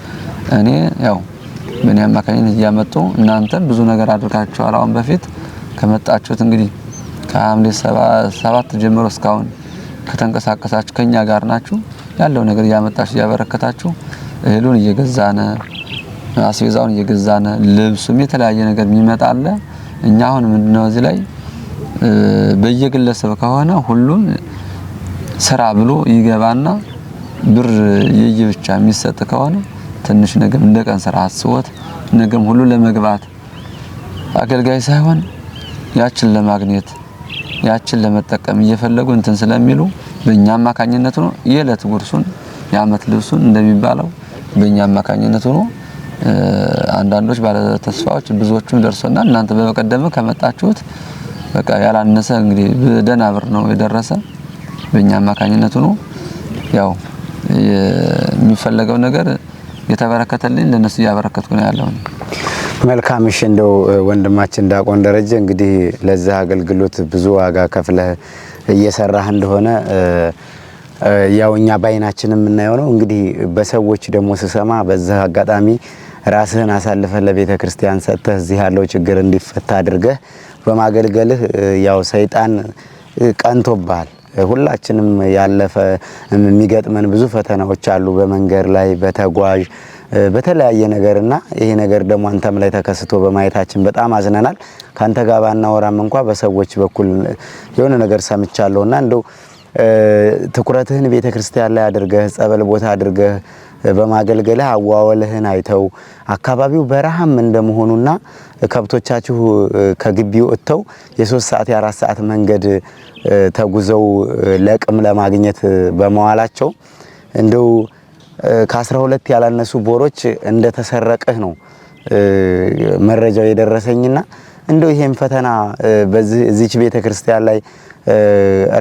እኔ ያው በእኔ አማካኝነት እያመጡ እናንተም ብዙ ነገር አድርጋችኋል። አሁን በፊት ከመጣችሁት እንግዲህ ከሐምሌ 7 ጀምሮ እስካሁን ከተንቀሳቀሳችሁ ከኛ ጋር ናችሁ። ያለው ነገር እያመጣችሁ እያበረከታችሁ እህሉን እየገዛነ አስቤዛውን እየገዛነ ልብሱም የተለያየ ነገር የሚመጣ አለ። እኛ አሁን ምንድነው እዚህ ላይ በየግለሰብ ከሆነ ሁሉም ስራ ብሎ ይገባና ብር የየብቻ የሚሰጥ ከሆነ ትንሽ ነገም እንደቀን ስራ አስቦት ነገም ሁሉ ለመግባት አገልጋይ ሳይሆን ያችን ለማግኘት ያችን ለመጠቀም እየፈለጉ እንትን ስለሚሉ በእኛ አማካኝነት ነው የዕለት ጉርሱን የዓመት ልብሱን እንደሚባለው በእኛ አማካኝነት ነው። አንዳንዶች ባለ ተስፋዎች ብዙዎቹም ደርሶና እናንተ በመቀደም ከመጣችሁት በቃ ያላነሰ እንግዲህ በደና ብር ነው የደረሰ በእኛ አማካኝነት ነው። ያው የሚፈልገው ነገር የተበረከተልኝ ለነሱ ያበረከትኩ ነው ያለው። መልካም እሺ። እንደው ወንድማችን ዲያቆን ደረጀ እንግዲህ ለዛ አገልግሎት ብዙ ዋጋ ከፍለህ እየሰራህ እንደሆነ ያው እኛ ባይናችንም እናየው ነው። እንግዲህ በሰዎች ደግሞ ስሰማ በዛ አጋጣሚ ራስህን አሳልፈህ ለቤተ ክርስቲያን ሰጥተህ እዚህ ያለው ችግር እንዲፈታ አድርገህ በማገልገልህ ያው ሰይጣን ቀንቶብሃል። ሁላችንም ያለፈ የሚገጥመን ብዙ ፈተናዎች አሉ በመንገድ ላይ በተጓዥ በተለያየ ነገርና ይሄ ነገር ደግሞ አንተም ላይ ተከስቶ በማየታችን በጣም አዝነናል። ካንተ ጋር ባናወራም እንኳን በሰዎች በኩል የሆነ ነገር ሰምቻለሁና እንደው ትኩረትህን ቤተ ክርስቲያን ላይ አድርገህ ጸበል ቦታ አድርገህ በማገልገልህ አዋወልህን አይተው አካባቢው በረሃም እንደመሆኑና ከብቶቻችሁ ከግቢው እተው የ3 ሰዓት የ4 ሰዓት መንገድ ተጉዘው ለቅም ለማግኘት በመዋላቸው እንደው ከ12 ያላነሱ ቦሮች እንደተሰረቀህ ነው መረጃው የደረሰኝና እንደው ይሄን ፈተና በዚህ እዚች ቤተ ክርስቲያን ላይ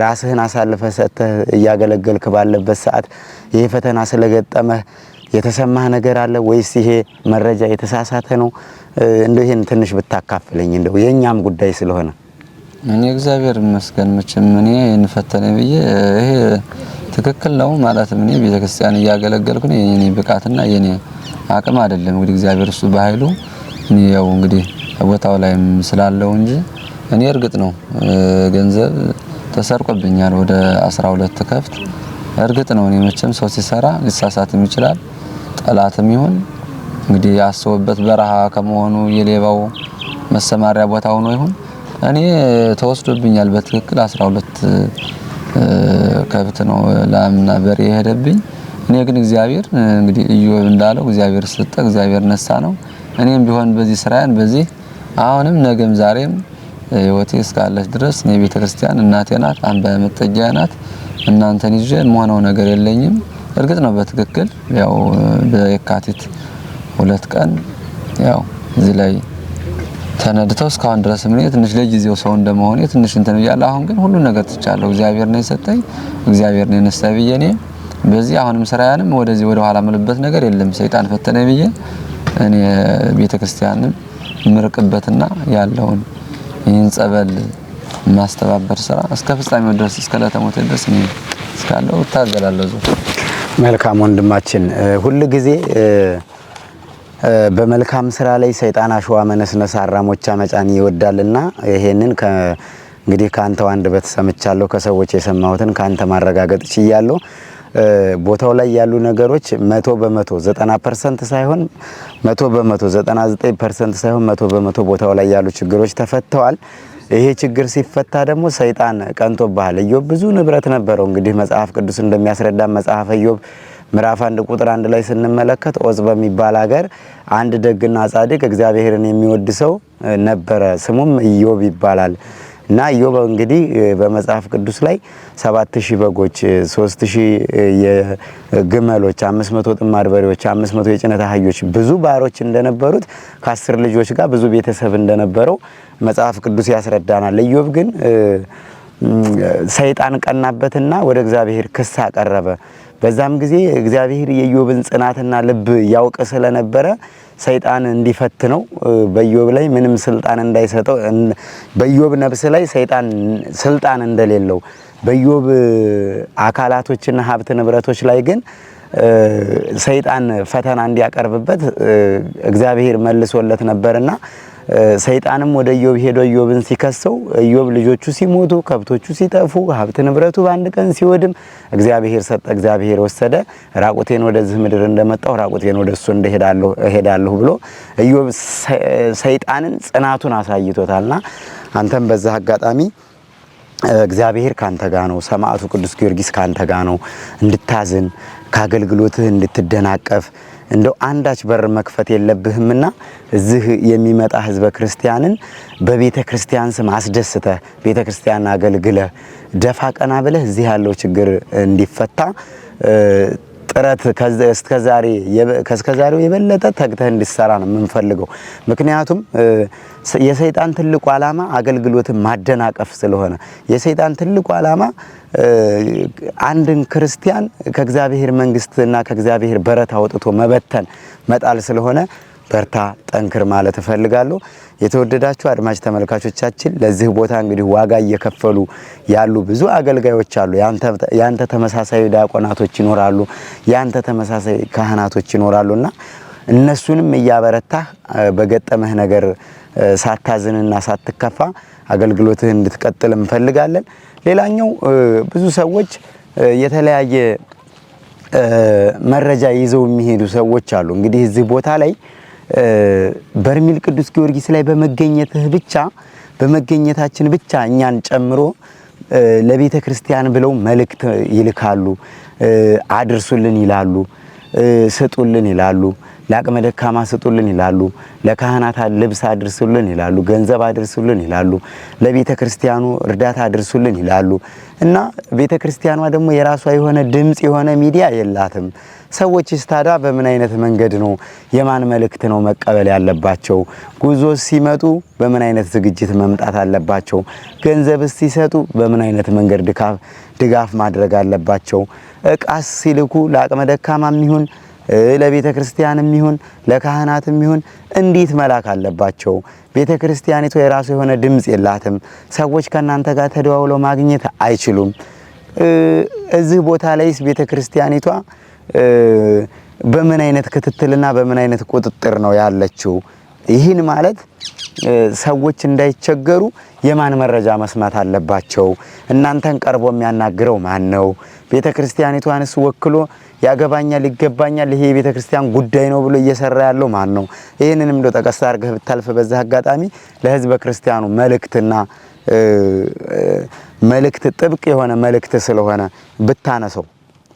ራስህን አሳልፈህ ሰጥተህ እያገለገልክ ባለበት ሰዓት ይሄ ፈተና ስለገጠመህ የተሰማህ ነገር አለ ወይስ ይሄ መረጃ የተሳሳተ ነው? እንደው ይሄን ትንሽ ብታካፍለኝ እንደው የኛም ጉዳይ ስለሆነ። እኔ እግዚአብሔር ይመስገን መቼም እኔ እንፈተነ ብዬ ይሄ ትክክል ነው ማለት እኔ ቤተክርስቲያን እያገለገልኩ ነው የኔ ብቃትና የኔ አቅም አይደለም። እንግዲህ እግዚአብሔር እሱ በኃይሉ እኔ ያው እንግዲህ ቦታው ላይም ስላለው እንጂ እኔ እርግጥ ነው ገንዘብ ተሰርቆብኛል ወደ 12 ከፍት እርግጥ ነው። እኔ መቼም ሰው ሲሰራ ሊሳሳትም ይችላል ጠላትም ይሁን እንግዲህ ያስወበት በረሃ ከመሆኑ የሌባው መሰማሪያ ቦታ ሆኖ ይሁን እኔ ተወስዶብኛል በትክክል 12 ከብት ነው ላምና በሬ የሄደብኝ። እኔ ግን እግዚአብሔር እንግዲህ ኢዮብ እንዳለው እግዚአብሔር ሰጠ እግዚአብሔር ነሳ ነው። እኔም ቢሆን በዚህ ስራዬን በዚህ አሁንም ነገም ዛሬም ህይወቴ እስካለች ድረስ እኔ ቤተ ክርስቲያን እናቴ ናት አንባ መጠጊያ ናት። እናንተን ይዤ የምሆነው ነገር የለኝም። እርግጥ ነው በትክክል ያው በየካቲት 2 ቀን ያው እዚህ ላይ ተነድተው እስካሁን ድረስ ምን ትንሽ ለጊዜው ሰው እንደመሆኔ ትንሽ እንትን ይያለ አሁን ግን ሁሉ ነገር ተቻለው እግዚአብሔር ነው የሰጠኝ እግዚአብሔር ነው የነሳኝ ብዬ እኔ በዚህ አሁንም ስራያንም ወደዚህ ወደ ኋላ መልበት ነገር የለም። ሰይጣን ፈተነ ብዬ እኔ ቤተ ክርስቲያንም ምርቅበትና ያለውን ይህን ጸበል ማስተባበር ስራ እስከ ፍጻሜው ድረስ እስከ ለተሞተ ድረስ እኔ እስካለው ታገላለሁ። መልካም ወንድማችን ሁሉ ጊዜ በመልካም ስራ ላይ ሰይጣን አሸዋ መነስነስ አራሞቻ መጫን ይወዳልና ይሄንን እንግዲህ ካንተ አንደበት ሰምቻለሁ፣ ከሰዎች የሰማሁትን ካንተ ማረጋገጥ ችያለሁ። ቦታው ላይ ያሉ ነገሮች 100% 90% ሳይሆን 100% 99% ሳይሆን 100% ቦታው ላይ ያሉ ችግሮች ተፈተዋል። ይሄ ችግር ሲፈታ ደግሞ ሰይጣን ቀንቶብሃል። ኢዮብ ብዙ ንብረት ነበረው። እንግዲህ መጽሐፍ ቅዱስ እንደሚያስረዳ መጽሐፈ ኢዮብ ምዕራፍ 1 ቁጥር 1 ላይ ስንመለከት ዖዝ በሚባል ሀገር አንድ ደግና ጻድቅ እግዚአብሔርን የሚወድ ሰው ነበረ፣ ስሙም ኢዮብ ይባላል። እና ኢዮብ እንግዲህ በመጽሐፍ ቅዱስ ላይ 7000 በጎች፣ 3000 የግመሎች፣ 500 ጥማድ በሬዎች፣ 500 የጭነት አህዮች፣ ብዙ ባሮች እንደነበሩት ከ10 ልጆች ጋር ብዙ ቤተሰብ እንደነበረው መጽሐፍ ቅዱስ ያስረዳናል። ኢዮብ ግን ሰይጣን ቀናበትና ወደ እግዚአብሔር ክስ አቀረበ። በዛም ጊዜ እግዚአብሔር የኢዮብን ጽናትና ልብ ያውቅ ስለነበረ ሰይጣን እንዲፈትነው በኢዮብ ላይ ምንም ስልጣን እንዳይሰጠው፣ በኢዮብ ነፍስ ላይ ሰይጣን ስልጣን እንደሌለው፣ በኢዮብ አካላቶችና ሀብት ንብረቶች ላይ ግን ሰይጣን ፈተና እንዲያቀርብበት እግዚአብሔር መልሶለት ነበርና ሰይጣንም ወደ ኢዮብ ሄዶ ኢዮብን ሲከሰው ኢዮብ ልጆቹ ሲሞቱ፣ ከብቶቹ ሲጠፉ፣ ሀብት ንብረቱ በአንድ ቀን ሲወድም እግዚአብሔር ሰጠ፣ እግዚአብሔር ወሰደ፣ ራቁቴን ወደዚህ ምድር እንደመጣሁ ራቁቴን ወደሱ እሄዳለሁ ብሎ ኢዮብ ሰይጣንን ጽናቱን አሳይቶታልና አንተም በዛ አጋጣሚ እግዚአብሔር ካንተ ጋር ነው፣ ሰማዕቱ ቅዱስ ጊዮርጊስ ካንተ ጋር ነው፣ እንድታዝን ከአገልግሎትህ እንድትደናቀፍ እንደው አንዳች በር መክፈት የለብህምና እዚህ የሚመጣ ህዝበ ክርስቲያንን በቤተ ክርስቲያን ስም አስደስተህ ቤተ ክርስቲያን አገልግለህ ደፋ ቀና ብለህ እዚህ ያለው ችግር እንዲፈታ ጥረት ከእስከዛሬው የበለጠ ተግተህ እንድትሰራ ነው የምንፈልገው። ምክንያቱም የሰይጣን ትልቁ ዓላማ አገልግሎትን ማደናቀፍ ስለሆነ የሰይጣን ትልቁ ዓላማ አንድን ክርስቲያን ከእግዚአብሔር መንግስትና ከእግዚአብሔር በረት አውጥቶ መበተን መጣል ስለሆነ በርታ፣ ጠንክር ማለት እፈልጋለሁ። የተወደዳችሁ አድማጭ ተመልካቾቻችን ለዚህ ቦታ እንግዲህ ዋጋ እየከፈሉ ያሉ ብዙ አገልጋዮች አሉ። ያንተ ተመሳሳይ ዲያቆናቶች ይኖራሉ፣ ያንተ ተመሳሳይ ካህናቶች ይኖራሉና እነሱንም እያበረታህ በገጠመህ ነገር ሳታዝንና ሳትከፋ አገልግሎትህ እንድትቀጥል እንፈልጋለን። ሌላኛው ብዙ ሰዎች የተለያየ መረጃ ይዘው የሚሄዱ ሰዎች አሉ። እንግዲህ እዚህ ቦታ ላይ በርሜል ቅዱስ ጊዮርጊስ ላይ በመገኘታችን ብቻ እኛን ጨምሮ ለቤተ ክርስቲያን ብለው መልእክት ይልካሉ፣ አድርሱልን ይላሉ፣ ስጡልን ይላሉ፣ ለአቅመ ደካማ ስጡልን ይላሉ፣ ለካህናት ልብስ አድርሱልን ይላሉ፣ ገንዘብ አድርሱልን ይላሉ፣ ለቤተ ክርስቲያኑ እርዳታ አድርሱልን ይላሉ። እና ቤተ ክርስቲያኗ ደግሞ የራሷ የሆነ ድምጽ የሆነ ሚዲያ የላትም። ሰዎችስ ታዲያ በምን አይነት መንገድ ነው የማን መልእክት ነው መቀበል ያለባቸው? ጉዞ ሲመጡ በምን አይነት ዝግጅት መምጣት አለባቸው? ገንዘብስ ሲሰጡ በምን አይነት መንገድ ድጋፍ ማድረግ አለባቸው? እቃስ ሲልኩ ለአቅመ ደካማም ይሁን ለቤተ ክርስቲያንም ይሁን ለካህናትም ይሁን እንዴት መላክ አለባቸው? ቤተ ክርስቲያኒቷ የራሱ የሆነ ድምጽ የላትም። ሰዎች ከናንተ ጋር ተደዋውለው ማግኘት አይችሉም። እዚህ ቦታ ላይስ ቤተ ክርስቲያኒቷ በምን አይነት ክትትልና በምን አይነት ቁጥጥር ነው ያለችው? ይህን ማለት ሰዎች እንዳይቸገሩ የማን መረጃ መስማት አለባቸው? እናንተን ቀርቦ የሚያናግረው ማን ነው? ቤተ ክርስቲያኒቷንስ ወክሎ ያገባኛል፣ ይገባኛል፣ ይሄ የቤተ ክርስቲያን ጉዳይ ነው ብሎ እየሰራ ያለው ማን ነው? ይህንንም እንደው ጠቀስ አድርገህ ብታልፍ በዛ አጋጣሚ ለህዝበ ክርስቲያኑ መልእክት ጥብቅ የሆነ መልእክት ስለሆነ ብታነሰው።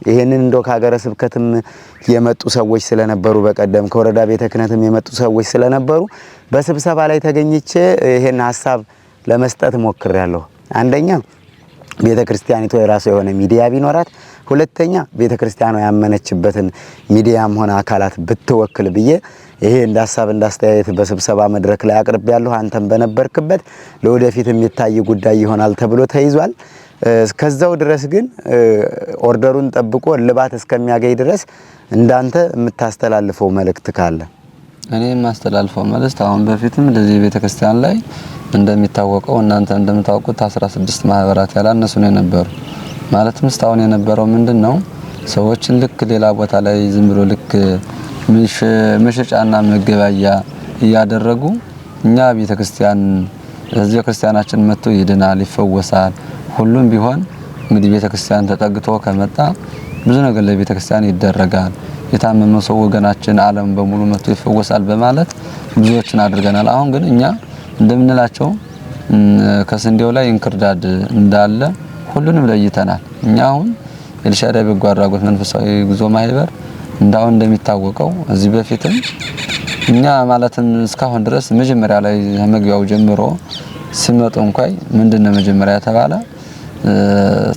ይሄንን እንደው ከሀገረ ስብከትም የመጡ ሰዎች ስለነበሩ በቀደም ከወረዳ ቤተ ክህነትም የመጡ ሰዎች ስለነበሩ በስብሰባ ላይ ተገኝቼ ይሄን ሐሳብ ለመስጠት ሞክሬያለሁ። አንደኛ ቤተ ክርስቲያኒቷ የራሱ የሆነ ሚዲያ ቢኖራት፣ ሁለተኛ ቤተ ክርስቲያኗ ያመነችበትን ሚዲያም ሆነ አካላት ብትወክል ብዬ ይሄ እንደ ሐሳብ እንዳስተያየት በስብሰባ መድረክ ላይ አቅርቤያለሁ። አንተም በነበርክበት ለወደፊት የሚታይ ጉዳይ ይሆናል ተብሎ ተይዟል። እስከዛው ድረስ ግን ኦርደሩን ጠብቆ ልባት እስከሚያገኝ ድረስ እንዳንተ የምታስተላልፈው መልእክት ካለ እኔ ማስተላልፈው መልእክት አሁን በፊትም ለዚህ ቤተክርስቲያን ላይ እንደሚታወቀው እናንተ እንደምታውቁት 16 ማህበራት ያላነሱ ነው የነበሩ። ማለትም እስካሁን የነበረው ምንድነው ሰዎችን ልክ ሌላ ቦታ ላይ ዝም ብሎ ልክ መሸጫና መገበያ እያደረጉ እኛ ቤተክርስቲያን እዚህ ክርስቲያናችን መጥቶ ይድናል ይፈወሳል። ሁሉም ቢሆን እንግዲህ ቤተክርስቲያን ተጠግቶ ከመጣ ብዙ ነገር ለቤተክርስቲያን ይደረጋል። የታመመ ሰው ወገናችን ዓለም በሙሉ መጥቶ ይፈወሳል በማለት ብዙዎችን አድርገናል። አሁን ግን እኛ እንደምንላቸው ከስንዴው ላይ እንክርዳድ እንዳለ ሁሉንም ለይተናል። እኛ አሁን ኤልሻዳይ በጎ አድራጎት መንፈሳዊ ጉዞ ማህበር እንዳው እንደሚታወቀው እዚህ በፊትም እኛ ማለትም እስካሁን ድረስ መጀመሪያ ላይ መግቢያው ጀምሮ ሲመጡ እንኳን ምንድነው መጀመሪያ ተባለ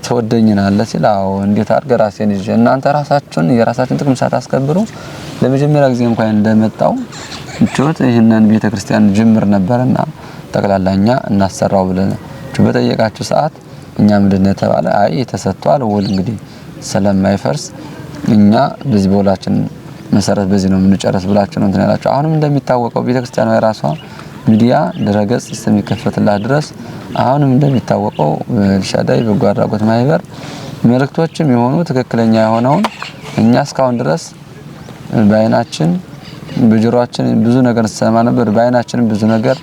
ተወደኝናል ሲላው እንዴት አድርገህ ራስህን ይዤ እናንተ ራሳችሁን የራሳችሁን ጥቅም ሳታስከብሩ ለመጀመሪያ ጊዜ እንኳን እንደመጣው ጆት ይሄንን ቤተክርስቲያን ጅምር ነበርና ጠቅላላኛ እናሰራው ብለን በጠየቃችሁ ሰዓት እኛ ምንድነው ተባለ አይ ተሰጥቷል ወል እንግዲህ ስለማይፈርስ እኛ በዚህ በውላችን መሰረት በዚህ ነው የምንጨርስ ብላችሁ ነው እንትን ያላችሁ። አሁንም እንደሚታወቀው ቤተክርስቲያኗ የራሷ ሚዲያ ድረገጽ እስከሚከፈትላት ድረስ አሁንም እንደሚታወቀው ኤልሻዳይ በጎ አድራጎት ማህበር መልእክቶችም የሆኑ ትክክለኛ የሆነውን እኛ እስካሁን ድረስ በአይናችን በጆሮአችን ብዙ ነገር ሰማ ነበር፣ በአይናችን ብዙ ነገር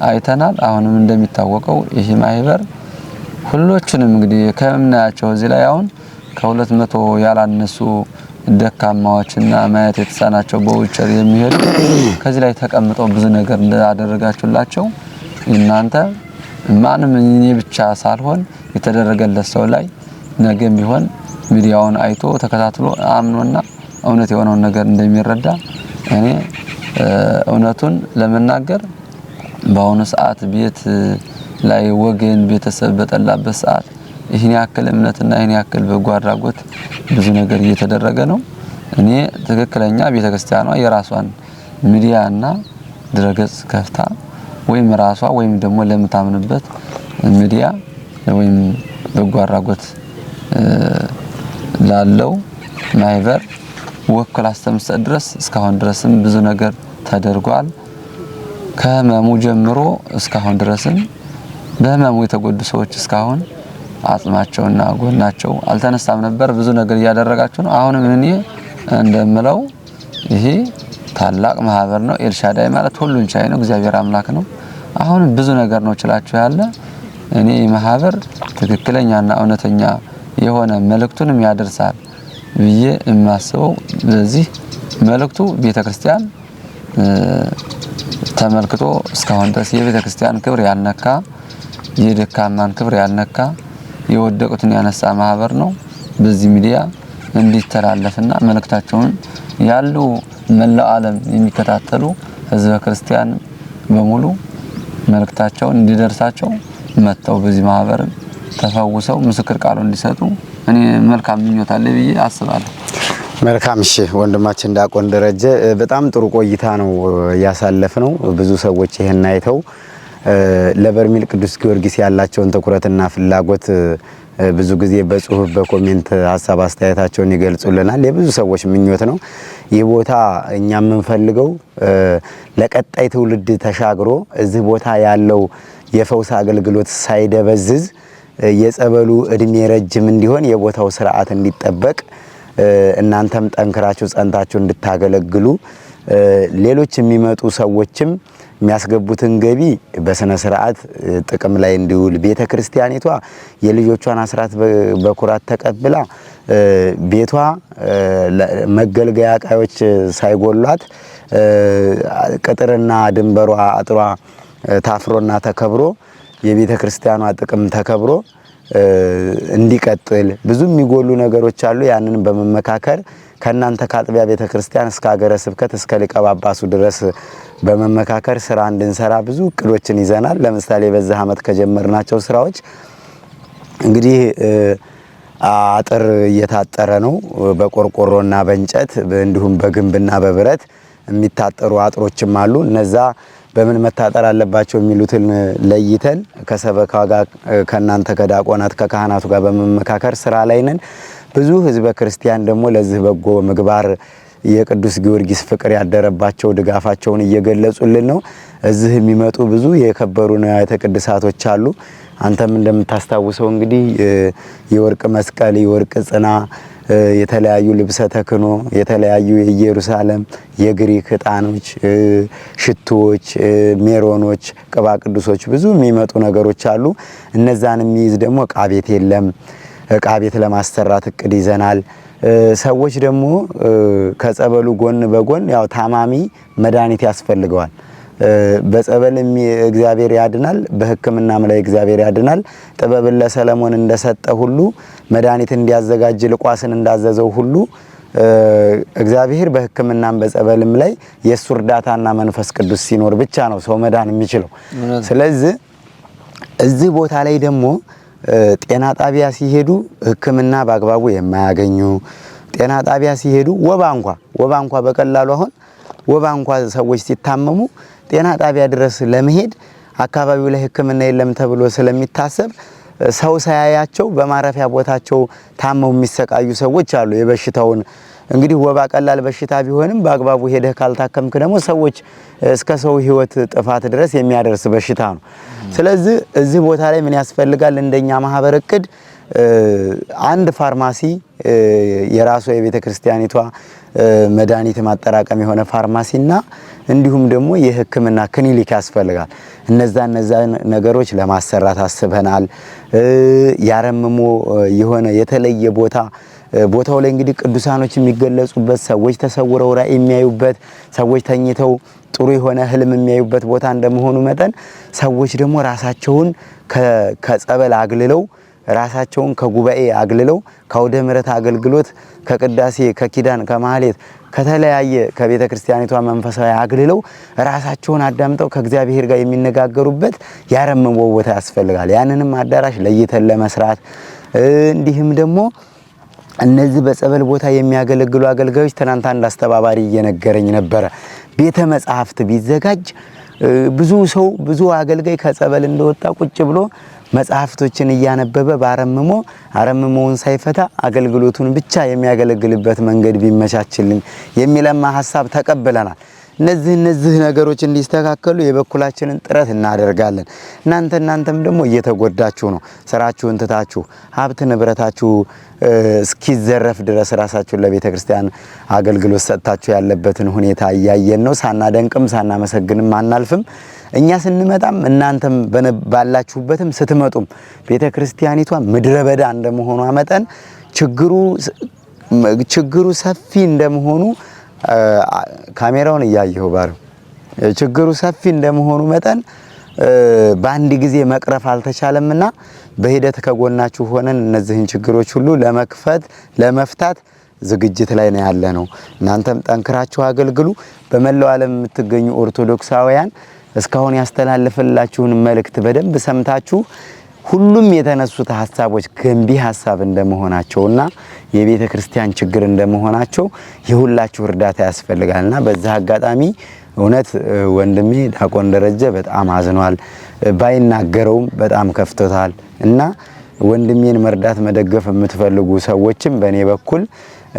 አይተናል። አሁንም እንደሚታወቀው ይሄ ማህበር ሁሎችንም እንግዲህ ከምናያቸው እዚህ ላይ አሁን ከ200 ያላነሱ ደካማዎችና ማየት የተሳናቸው በዊልቸር የሚሄዱ ከዚህ ላይ ተቀምጠው ብዙ ነገር እንዳደረጋችሁላቸው እናንተ ማንም እኔ ብቻ ሳልሆን የተደረገለት ሰው ላይ ነገም ቢሆን ሚዲያውን አይቶ ተከታትሎ አምኖና እውነት የሆነውን ነገር እንደሚረዳ እኔ እውነቱን ለመናገር በአሁኑ ሰዓት ቤት ላይ ወገን ቤተሰብ በጠላበት ሰዓት ይሄን ያክል እምነትና ይሄን ያክል በጎ አድራጎት ብዙ ነገር እየተደረገ ነው። እኔ ትክክለኛ ቤተክርስቲያኗ የራሷን ሚዲያና ድረገጽ ከፍታ ወይም ራሷ ወይም ደግሞ ለምታምንበት ሚዲያ ወይም በጎ አድራጎት ላለው ማህበር ወክላ አስተምሰጥ ድረስ እስካሁን ድረስም ብዙ ነገር ተደርጓል። ከህመሙ ጀምሮ እስካሁን ድረስም በህመሙ የተጎዱ ሰዎች እስካሁን አጽማቸውና ጎናቸው አልተነሳም ነበር። ብዙ ነገር እያደረጋችሁ ነው። አሁንም እኔ እንደምለው ይሄ ታላቅ ማህበር ነው። ኤልሻዳይ ማለት ሁሉን ቻይ ነው፣ እግዚአብሔር አምላክ ነው። አሁን ብዙ ነገር ነው ችላችሁ ያለ እኔ ማህበር ትክክለኛና እውነተኛ የሆነ መልእክቱንም ያደርሳል ብዬ የማስበው ለዚህ መልእክቱ ቤተክርስቲያን ተመልክቶ እስካሁን ድረስ የቤተክርስቲያን ክብር ያልነካ የደካማን ክብር ያልነካ የወደቁትን ያነሳ ማህበር ነው። በዚህ ሚዲያ እንዲተላለፍና መልእክታቸውን ያሉ መላው ዓለም የሚከታተሉ ህዝበ ክርስቲያን በሙሉ መልእክታቸውን እንዲደርሳቸው መተው በዚህ ማህበር ተፈውሰው ምስክር ቃሉ እንዲሰጡ እኔ መልካም ምኞት አለኝ ብዬ አስባለሁ። መልካም እሺ፣ ወንድማችን ዲያቆን ደረጀ በጣም ጥሩ ቆይታ ነው ያሳለፍነው። ብዙ ሰዎች ይሄን አይተው ለበርሜል ቅዱስ ጊዮርጊስ ያላቸውን ትኩረትና ፍላጎት ብዙ ጊዜ በጽሁፍ በኮሜንት ሀሳብ አስተያየታቸውን ይገልጹልናል። የብዙ ሰዎች ምኞት ነው። ይህ ቦታ እኛ የምንፈልገው ለቀጣይ ትውልድ ተሻግሮ እዚህ ቦታ ያለው የፈውስ አገልግሎት ሳይደበዝዝ የጸበሉ እድሜ ረጅም እንዲሆን የቦታው ስርዓት እንዲጠበቅ እናንተም ጠንክራችሁ ጸንታችሁ እንድታገለግሉ ሌሎች የሚመጡ ሰዎችም የሚያስገቡትን ገቢ በስነ ስርዓት ጥቅም ላይ እንዲውል ቤተክርስቲያኒቷ የልጆቿን አስራት በኩራት ተቀብላ ቤቷ መገልገያ ዕቃዎች ሳይጎሏት ቅጥርና ድንበሯ አጥሯ ታፍሮና ተከብሮ የቤተክርስቲያኗ ጥቅም ተከብሮ እንዲቀጥል ብዙ የሚጎሉ ነገሮች አሉ። ያንን በመመካከር ከናንተ ከአጥቢያ ቤተክርስቲያን እስከ ሀገረ ስብከት እስከ ሊቀ ጳጳሱ ድረስ በመመካከር ስራ እንድንሰራ ብዙ እቅዶችን ይዘናል። ለምሳሌ በዚህ አመት ከጀመርናቸው ስራዎች እንግዲህ አጥር እየታጠረ ነው። በቆርቆሮና በእንጨት እንዲሁም በግንብና በብረት የሚታጠሩ አጥሮችም አሉ። እነዛ በምን መታጠር አለባቸው የሚሉትን ለይተን ከሰበካ ጋር ከናንተ ከዲያቆናት ከካህናቱ ጋር በመመካከር ስራ ላይ ነን። ብዙ ህዝበ ክርስቲያን ደግሞ ለዚህ በጎ ምግባር የቅዱስ ጊዮርጊስ ፍቅር ያደረባቸው ድጋፋቸውን እየገለጹልን ነው። እዚህ የሚመጡ ብዙ የከበሩ ንዋያተ ቅድሳቶች አሉ። አንተም እንደምታስታውሰው እንግዲህ የወርቅ መስቀል፣ የወርቅ ጽና፣ የተለያዩ ልብሰ ተክህኖ፣ የተለያዩ የኢየሩሳሌም የግሪክ ዕጣኖች፣ ሽቶዎች፣ ሜሮኖች፣ ቅባ ቅዱሶች ብዙ የሚመጡ ነገሮች አሉ። እነዛን የሚይዝ ደግሞ ዕቃ ቤት የለም። ዕቃ ቤት ለማሰራት እቅድ ይዘናል። ሰዎች ደግሞ ከጸበሉ ጎን በጎን ያው ታማሚ መድኃኒት ያስፈልገዋል። በጸበልም እግዚአብሔር ያድናል፣ በሕክምናም ላይ እግዚአብሔር ያድናል። ጥበብን ለሰለሞን እንደሰጠ ሁሉ መድኃኒት እንዲያዘጋጅ ልቋስን እንዳዘዘው ሁሉ እግዚአብሔር በሕክምናም በጸበልም ላይ የእሱ እርዳታና መንፈስ ቅዱስ ሲኖር ብቻ ነው ሰው መዳን የሚችለው። ስለዚህ እዚህ ቦታ ላይ ደግሞ ጤና ጣቢያ ሲሄዱ ሕክምና በአግባቡ የማያገኙ ጤና ጣቢያ ሲሄዱ ወባ እንኳ በቀላሉ አሁን ወባ እንኳ ሰዎች ሲታመሙ ጤና ጣቢያ ድረስ ለመሄድ አካባቢው ላይ ሕክምና የለም ተብሎ ስለሚታሰብ ሰው ሳያያቸው በማረፊያ ቦታቸው ታመው የሚሰቃዩ ሰዎች አሉ። የበሽታውን እንግዲህ ወባ ቀላል በሽታ ቢሆንም በአግባቡ ሄደህ ካልታከምክ ደግሞ ሰዎች እስከ ሰው ሕይወት ጥፋት ድረስ የሚያደርስ በሽታ ነው። ስለዚህ እዚህ ቦታ ላይ ምን ያስፈልጋል? እንደኛ ማህበር እቅድ አንድ ፋርማሲ የራሱ የቤተ ክርስቲያኒቷ መድኃኒት ማጠራቀም የሆነ ፋርማሲና እንዲሁም ደግሞ የሕክምና ክሊኒክ ያስፈልጋል። እነዛ ነገሮች ለማሰራት አስበናል። ያረምሞ የሆነ የተለየ ቦታው ላይ እንግዲህ ቅዱሳኖች የሚገለጹበት፣ ሰዎች ተሰውረው ራእይ የሚያዩበት፣ ሰዎች ተኝተው ጥሩ የሆነ ህልም የሚያዩበት ቦታ እንደመሆኑ መጠን ሰዎች ደግሞ ራሳቸውን ከጸበል አግልለው ራሳቸውን ከጉባኤ አግልለው ከአውደ ምሕረት አገልግሎት ከቅዳሴ ከኪዳን ከማህሌት ከተለያየ ከቤተ ክርስቲያኒቷ መንፈሳዊ አግልለው ራሳቸውን አዳምጠው ከእግዚአብሔር ጋር የሚነጋገሩበት ያረመመ ቦታ ያስፈልጋል። ያንንም አዳራሽ ለይተን ለመስራት እንዲህም ደግሞ እነዚህ በጸበል ቦታ የሚያገለግሉ አገልጋዮች ትናንት አንድ አስተባባሪ እየነገረኝ ነበረ። ቤተ መጻሕፍት ቢዘጋጅ ብዙ ሰው ብዙ አገልጋይ ከጸበል እንደወጣ ቁጭ ብሎ መጽሐፍቶችን እያነበበ አረምሞውን ሳይፈታ አገልግሎቱን ብቻ የሚያገለግልበት መንገድ ቢመቻችልን የሚለማ ሐሳብ ተቀብለናል። እነዚህ ነገሮች እንዲስተካከሉ የበኩላችንን ጥረት እናደርጋለን። እናንተም ደግሞ እየተጎዳችሁ ነው። ስራችሁን ትታችሁ ሀብት ንብረታችሁ እስኪዘረፍ ድረስ ራሳችሁን ለቤተ ክርስቲያን አገልግሎት ሰጥታችሁ ያለበትን ሁኔታ እያየን ነው። ሳናደንቅም ሳናመሰግንም አናልፍም። እኛ ስንመጣም እናንተም ባላችሁበትም ስትመጡም ቤተ ክርስቲያኒቷ ምድረ በዳ እንደመሆኗ መጠን ችግሩ ሰፊ እንደመሆኑ ካሜራውን እያየሁ ባሩ ችግሩ ሰፊ እንደመሆኑ መጠን በአንድ ጊዜ መቅረፍ አልተቻለምና በሂደት ከጎናችሁ ሆነን እነዚህን ችግሮች ሁሉ ለመፍታት ዝግጅት ላይ ነው ያለነው። እናንተም ጠንክራችሁ አገልግሉ። በመላው ዓለም የምትገኙ ኦርቶዶክሳውያን እስካሁን ያስተላልፈላችሁን መልእክት በደንብ ሰምታችሁ ሁሉም የተነሱት ሐሳቦች ገንቢ ሐሳብ እንደመሆናቸውና የቤተ ክርስቲያን ችግር እንደመሆናቸው የሁላችሁ እርዳታ ያስፈልጋልና በዛ አጋጣሚ እውነት ወንድሜ ዲያቆን ደረጀ በጣም አዝኗል። ባይናገረውም በጣም ከፍቶታል እና ወንድሜን መርዳት መደገፍ የምትፈልጉ ሰዎችም በኔ በኩል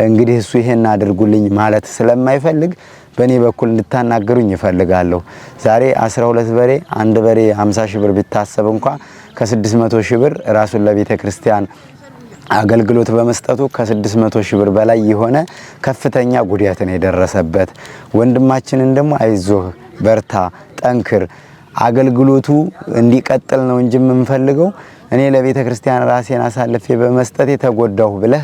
እንግዲህ እሱ ይሄን አድርጉልኝ ማለት ስለማይፈልግ በኔ በኩል እንድታናገሩኝ ይፈልጋለሁ። ዛሬ 12 በሬ አንድ በሬ 50 ሺህ ብር ቢታሰብ እንኳን ከ600 ሺህ ብር ራሱን ለቤተ ክርስቲያን አገልግሎት በመስጠቱ ከ600 ሺህ ብር በላይ የሆነ ከፍተኛ ጉዳት ነው የደረሰበት። ወንድማችንን ደግሞ አይዞህ፣ በርታ፣ ጠንክር፣ አገልግሎቱ እንዲቀጥል ነው እንጂ የምንፈልገው እኔ ለቤተ ክርስቲያን ራሴን አሳልፌ በመስጠት የተጎዳሁ ብለህ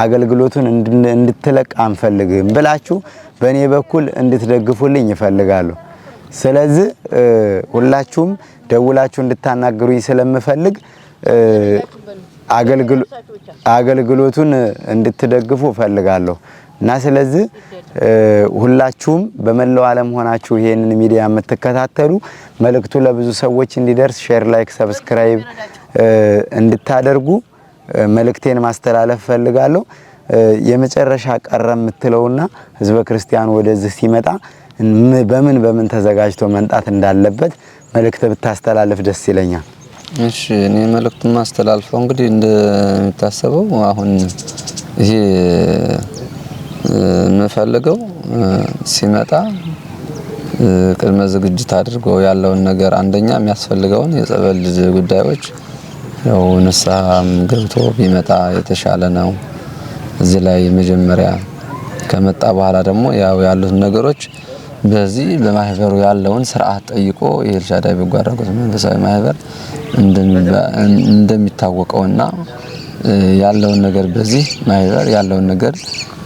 አገልግሎቱን እንድትለቅ አንፈልግም ብላችሁ በእኔ በኩል እንድትደግፉልኝ ይፈልጋሉ። ስለዚህ ሁላችሁም ደውላችሁ እንድታናግሩኝ ስለምፈልግ አገልግሎቱን እንድትደግፉ እፈልጋለሁ እና ስለዚህ ሁላችሁም በመላው ዓለም ሆናችሁ ይሄንን ሚዲያ የምትከታተሉ መልእክቱ ለብዙ ሰዎች እንዲደርስ ሼር፣ ላይክ፣ ሰብስክራይብ እንድታደርጉ መልእክቴን ማስተላለፍ ፈልጋለሁ። የመጨረሻ ቀረ የምትለውና ህዝበ ክርስቲያኑ ወደዚህ ሲመጣ በምን ተዘጋጅቶ መንጣት እንዳለበት መልእክት ብታስተላልፍ ደስ ይለኛል። እሺ፣ እኔ መልእክቱን ማስተላልፈው እንግዲህ እንደሚታሰበው አሁን ይሄ የምፈልገው ሲመጣ ቅድመ ዝግጅት አድርጎ ያለውን ነገር አንደኛ የሚያስፈልገውን የጸበል ጉዳዮች ያው ንስሐም ገብቶ ቢመጣ የተሻለ ነው። እዚህ ላይ መጀመሪያ ከመጣ በኋላ ደግሞ ያው ያሉት ነገሮች በዚህ በማህበሩ ያለውን ስርዓት ጠይቆ የኤልሻዳይ በጎ አድራጎት መንፈሳዊ ማህበር እንደሚታወቀውና ያለውን ነገር በዚህ ማህበር ያለውን ነገር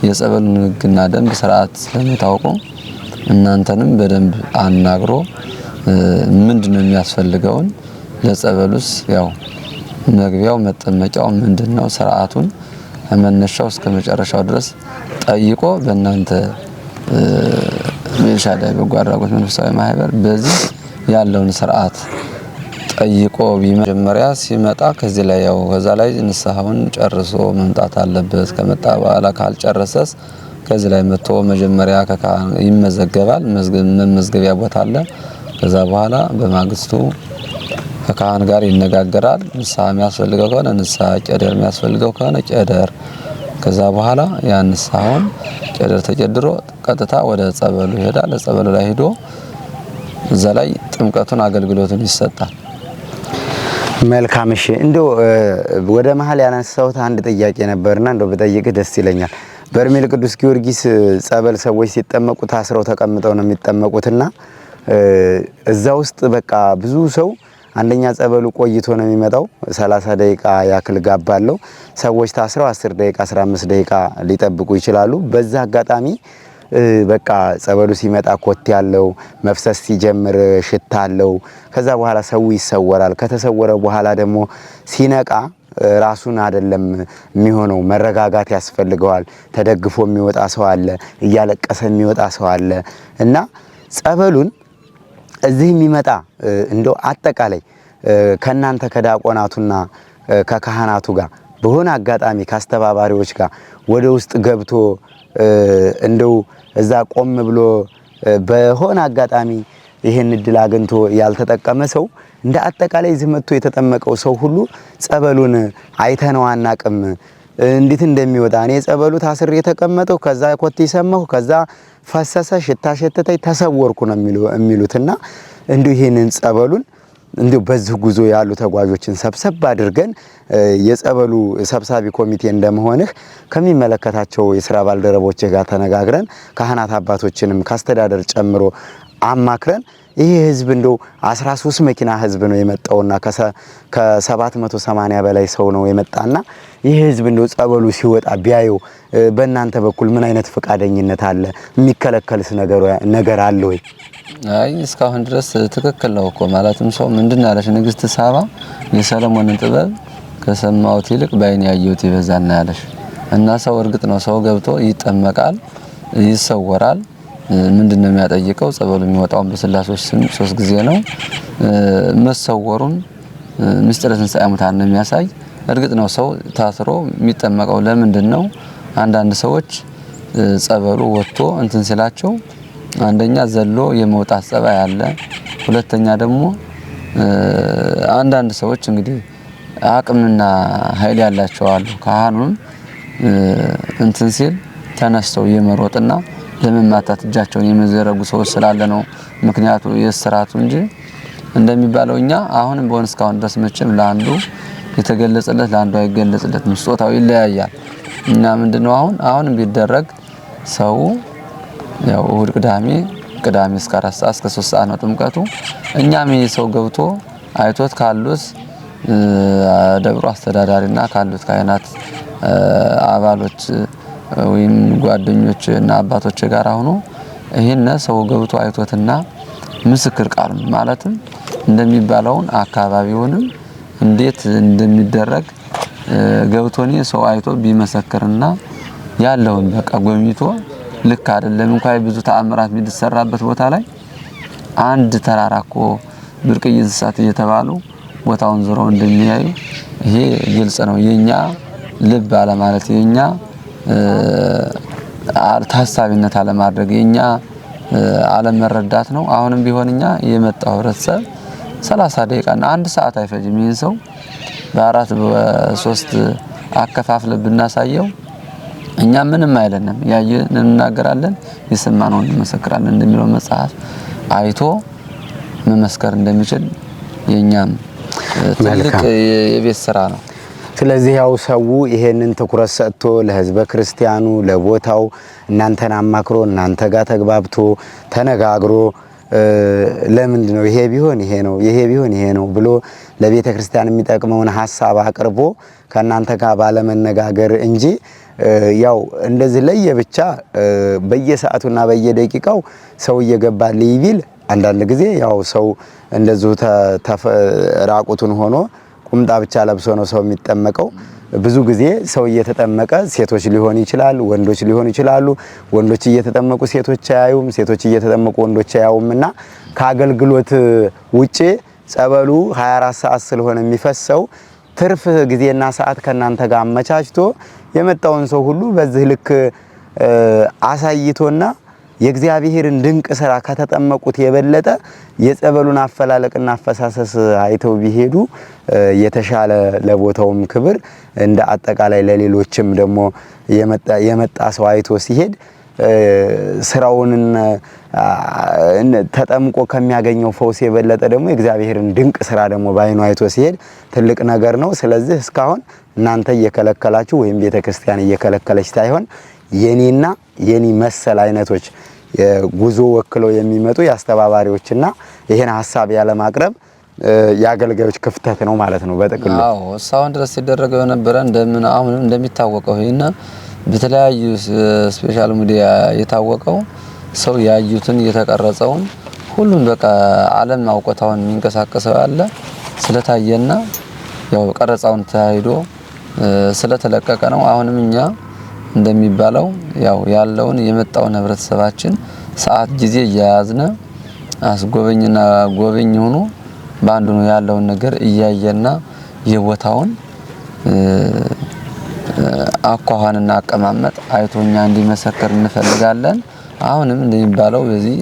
የጸበሉን ሕግና ደንብ ስርዓት ስለሚታወቁ እናንተንም በደንብ አናግሮ ምንድነው የሚያስፈልገውን ለጸበሉስ ያው መግቢያው መጠመቂያው ምንድነው ስርዓቱን ከመነሻው እስከ መጨረሻው ድረስ ጠይቆ በእናንተ ኤልሻዳይ በጎ አድራጎት መንፈሳዊ ማህበር በዚህ ያለውን ስርዓት ጠይቆ መጀመሪያ ሲመጣ ከዚህ ላይ ያው ከዛ ላይ ንስሐውን ጨርሶ መምጣት አለበት። ከመጣ በኋላ ካልጨረሰስ ከዚህ ላይ መጥቶ መጀመሪያ ከካህን ይመዘገባል። መመዝገቢያ ቦታ አለ። ከዛ በኋላ በማግስቱ ከካህን ጋር ይነጋገራል። ንስሐ የሚያስፈልገው ከሆነ ንስሐ፣ ቄደር የሚያስፈልገው ከሆነ ቄደር። ከዛ በኋላ ያን ንስሐውን ቄደር ተቄድሮ ቀጥታ ወደ ጸበሉ ይሄዳል። ጸበሉ ላይ ሄዶ እዛ ላይ ጥምቀቱን አገልግሎቱን ይሰጣል። መልካም። እሺ እንደው ወደ መሀል ያነሳሁት አንድ ጥያቄ ነበርና እንደው በጠይቅ ደስ ይለኛል። በርሜል ቅዱስ ጊዮርጊስ ጸበል ሰዎች ሲጠመቁ ታስረው ተቀምጠው ነው የሚጠመቁትና እዛ ውስጥ በቃ ብዙ ሰው አንደኛ ጸበሉ ቆይቶ ነው የሚመጣው 30 ደቂቃ ያክል ጋባለው። ሰዎች ታስረው 10 ደቂቃ 15 ደቂቃ ሊጠብቁ ይችላሉ። በዛ አጋጣሚ በቃ ጸበሉ ሲመጣ ኮቴ ያለው መፍሰስ ሲጀምር ሽታ አለው። ከዛ በኋላ ሰው ይሰወራል። ከተሰወረ በኋላ ደግሞ ሲነቃ ራሱን አይደለም የሚሆነው፣ መረጋጋት ያስፈልገዋል። ተደግፎ የሚወጣ ሰው አለ፣ እያለቀሰ የሚወጣ ሰው አለ እና ጸበሉን እዚህ የሚመጣ እንደው አጠቃላይ ከናንተ ከዲያቆናቱና ከካህናቱ ጋር በሆነ አጋጣሚ ከአስተባባሪዎች ጋር ወደ ውስጥ ገብቶ እንደው እዛ ቆም ብሎ በሆነ አጋጣሚ ይሄን እድል አግኝቶ ያልተጠቀመ ሰው እንደ አጠቃላይ እዚህ መጥቶ የተጠመቀው ሰው ሁሉ ጸበሉን አይተነው አናቅም እንዴት እንደሚወጣ። እኔ ጸበሉ ታስሬ የተቀመጠው ከዛ ኮቴ ሰማሁ፣ ከዛ ፈሰሰ፣ ሽታ ሸተተኝ፣ ተሰወርኩ ነው የሚሉትና እንዲሁ ይሄንን ጸበሉን እንዲሁ በዚህ ጉዞ ያሉ ተጓዦችን ሰብሰብ አድርገን የጸበሉ ሰብሳቢ ኮሚቴ እንደመሆንህ ከሚመለከታቸው የሥራ ባልደረቦችህ ጋር ተነጋግረን ካህናት አባቶችንም ካስተዳደር ጨምሮ አማክረን ይሄ ህዝብ እንደው 13 መኪና ህዝብ ነው የመጣውና ከ780 በላይ ሰው ነው የመጣና ይሄ ህዝብ እንደው ጸበሉ ሲወጣ ቢያየው በእናንተ በኩል ምን አይነት ፈቃደኝነት አለ? የሚከለከልስ ነገር አለ ወይ? አይ እስካሁን ድረስ ትክክል ነው እኮ ማለትም ሰው ምንድነው ያለሽ ንግስት ሳባ የሰለሞንን ጥበብ ከሰማሁት ይልቅ ባይኔ ያየሁት ይበዛልና ያለሽ እና ሰው እርግጥ ነው ሰው ገብቶ ይጠመቃል፣ ይሰወራል። ምንድነው የሚያጠይቀው? ጸበሉ የሚወጣው በስላሴዎች ስም 3 ጊዜ ነው። መሰወሩን ምስጢረ ትንሣኤ ሙታን ነው የሚያሳይ። እርግጥ ነው ሰው ታስሮ የሚጠመቀው ለምንድነው? አንዳንድ ሰዎች ጸበሉ ወጥቶ እንትን ሲላቸው አንደኛ ዘሎ የመውጣት ጸባይ አለ። ሁለተኛ ደግሞ አንዳንድ ሰዎች እንግዲህ አቅምና ኃይል ያላቸው አሉ። ካህኑን እንትን ሲል ተነስተው የመሮጥና ለመማታት እጃቸውን የመዘረጉ ሰዎች ስላለ ነው ምክንያቱ የስራቱ እንጂ እንደሚባለው እኛ አሁንም በሆነ እስካሁን ድረስ መቼም ለአንዱ የተገለጸለት ለአንዱ አይገለጽለትም። ስጦታው ይለያያል እና ምንድነው አሁንም ቢደረግ ሰው ያው እሁድ ቅዳሜ እስከ 4 ሰዓት እስከ 3 ሰዓት ነው ጥምቀቱ። እኛም ይሄ ሰው ገብቶ አይቶት ካሉት ደብሩ አስተዳዳሪና ካሉት ካህናት አባሎች ወይም ጓደኞች እና አባቶች ጋር ሆኖ ይሄን ሰው ገብቶ አይቶትና ምስክር ቃል ማለትም እንደሚባለውን አካባቢውንም እንዴት እንደሚደረግ ገብቶኒ ሰው አይቶ ቢመሰክርና ያለውን በቃ ጎብኝቶ ልክ አይደለም እንኳን ብዙ ተአምራት የሚሰራበት ቦታ ላይ አንድ ተራራኮ ብርቅዬ እንስሳት እየተባሉ ቦታውን ዞረው እንደሚያዩ ይሄ ግልጽ ነው። የኛ ልብ አለ ማለት የኛ ታሳቢነት አለ ማድረግ የኛ ዓለም መረዳት ነው። አሁንም ቢሆንኛ የመጣው ህብረተሰብ 30 ደቂቃና 1 ሰዓት አይፈጅም። ይሄን ሰው በ4 በ3 አከፋፍለ ብናሳየው እኛ ምንም አይደለም ያየን እንናገራለን የሰማነውን እንመሰክራለን እንደሚለው መጽሐፍ አይቶ መመስከር እንደሚችል የኛም ትልቅ የቤት ስራ ነው። ስለዚህ ያው ሰው ይሄንን ትኩረት ሰጥቶ ለህዝበ ክርስቲያኑ ለቦታው እናንተን አማክሮ እናንተ ጋር ተግባብቶ ተነጋግሮ ለምንድነው ይሄ ቢሆን ይሄ ነው ይሄ ቢሆን ይሄ ነው ብሎ ለቤተ ክርስቲያን የሚጠቅመውን ሐሳብ አቅርቦ ከናንተ ጋር ባለመነጋገር እንጂ ያው እንደዚህ ለየብቻ በየሰዓቱና በየደቂቃው ሰው እየገባ ሊቢል አንዳንድ ጊዜ ያው ሰው እንደዚሁ ራቁቱን ሆኖ ቁምጣ ብቻ ለብሶ ነው ሰው የሚጠመቀው። ብዙ ጊዜ ሰው እየተጠመቀ ሴቶች ሊሆን ይችላል ወንዶች ሊሆን ይችላሉ። ወንዶች እየተጠመቁ ሴቶች አያዩም፣ ሴቶች እየተጠመቁ ወንዶች አያዩምና ከአገልግሎት ውጪ ጸበሉ 24 ሰዓት ስለሆነ የሚፈሰው ትርፍ ጊዜና ሰዓት ከናንተ ጋር አመቻችቶ የመጣውን ሰው ሁሉ በዚህ ልክ አሳይቶና የእግዚአብሔርን ድንቅ ስራ ከተጠመቁት የበለጠ የጸበሉን አፈላለቅና አፈሳሰስ አይተው ቢሄዱ የተሻለ ለቦታውም ክብር እንደ አጠቃላይ ለሌሎችም ደግሞ የመጣ ሰው አይቶ ሲሄድ ስራውን ተጠምቆ ከሚያገኘው ፈውስ የበለጠ ደግሞ የእግዚአብሔርን ድንቅ ስራ ደግሞ ባይኑ አይቶ ሲሄድ ትልቅ ነገር ነው። ስለዚህ እስካሁን እናንተ እየከለከላችሁ ወይም ቤተክርስቲያን እየከለከለች ሳይሆን የኔና የኔ መሰል አይነቶች የጉዞ ወክለው የሚመጡ ያስተባባሪዎችና ይሄን ሐሳብ ያለ ማቅረብ ያገልጋዮች ክፍተት ነው ማለት ነው በጥቅሉ። አዎ እስካሁን ድረስ ሲደረገው የነበረ አሁን እንደሚታወቀው ይሄና በተለያዩ ስፔሻል ሚዲያ የታወቀው ሰው ያዩትን የተቀረጸውን ሁሉም በቃ ዓለም አውቆታውን የሚንቀሳቀሰው ያለ ስለታየና ያው ቀረጻውን ተያይዶ ስለተለቀቀ ነው። አሁንም እኛ እንደሚባለው ያው ያለውን የመጣውን ህብረተሰባችን ሰዓት ጊዜ እያያዝነ አስጎበኝና ጎበኝ ሆኖ ባንዱ ነው ያለውን ነገር እያየና የቦታውን አቋዋንና አቀማመጥ አይቶኛ እንዲመሰከር እንፈልጋለን። አሁንም እንደሚባለው በዚህ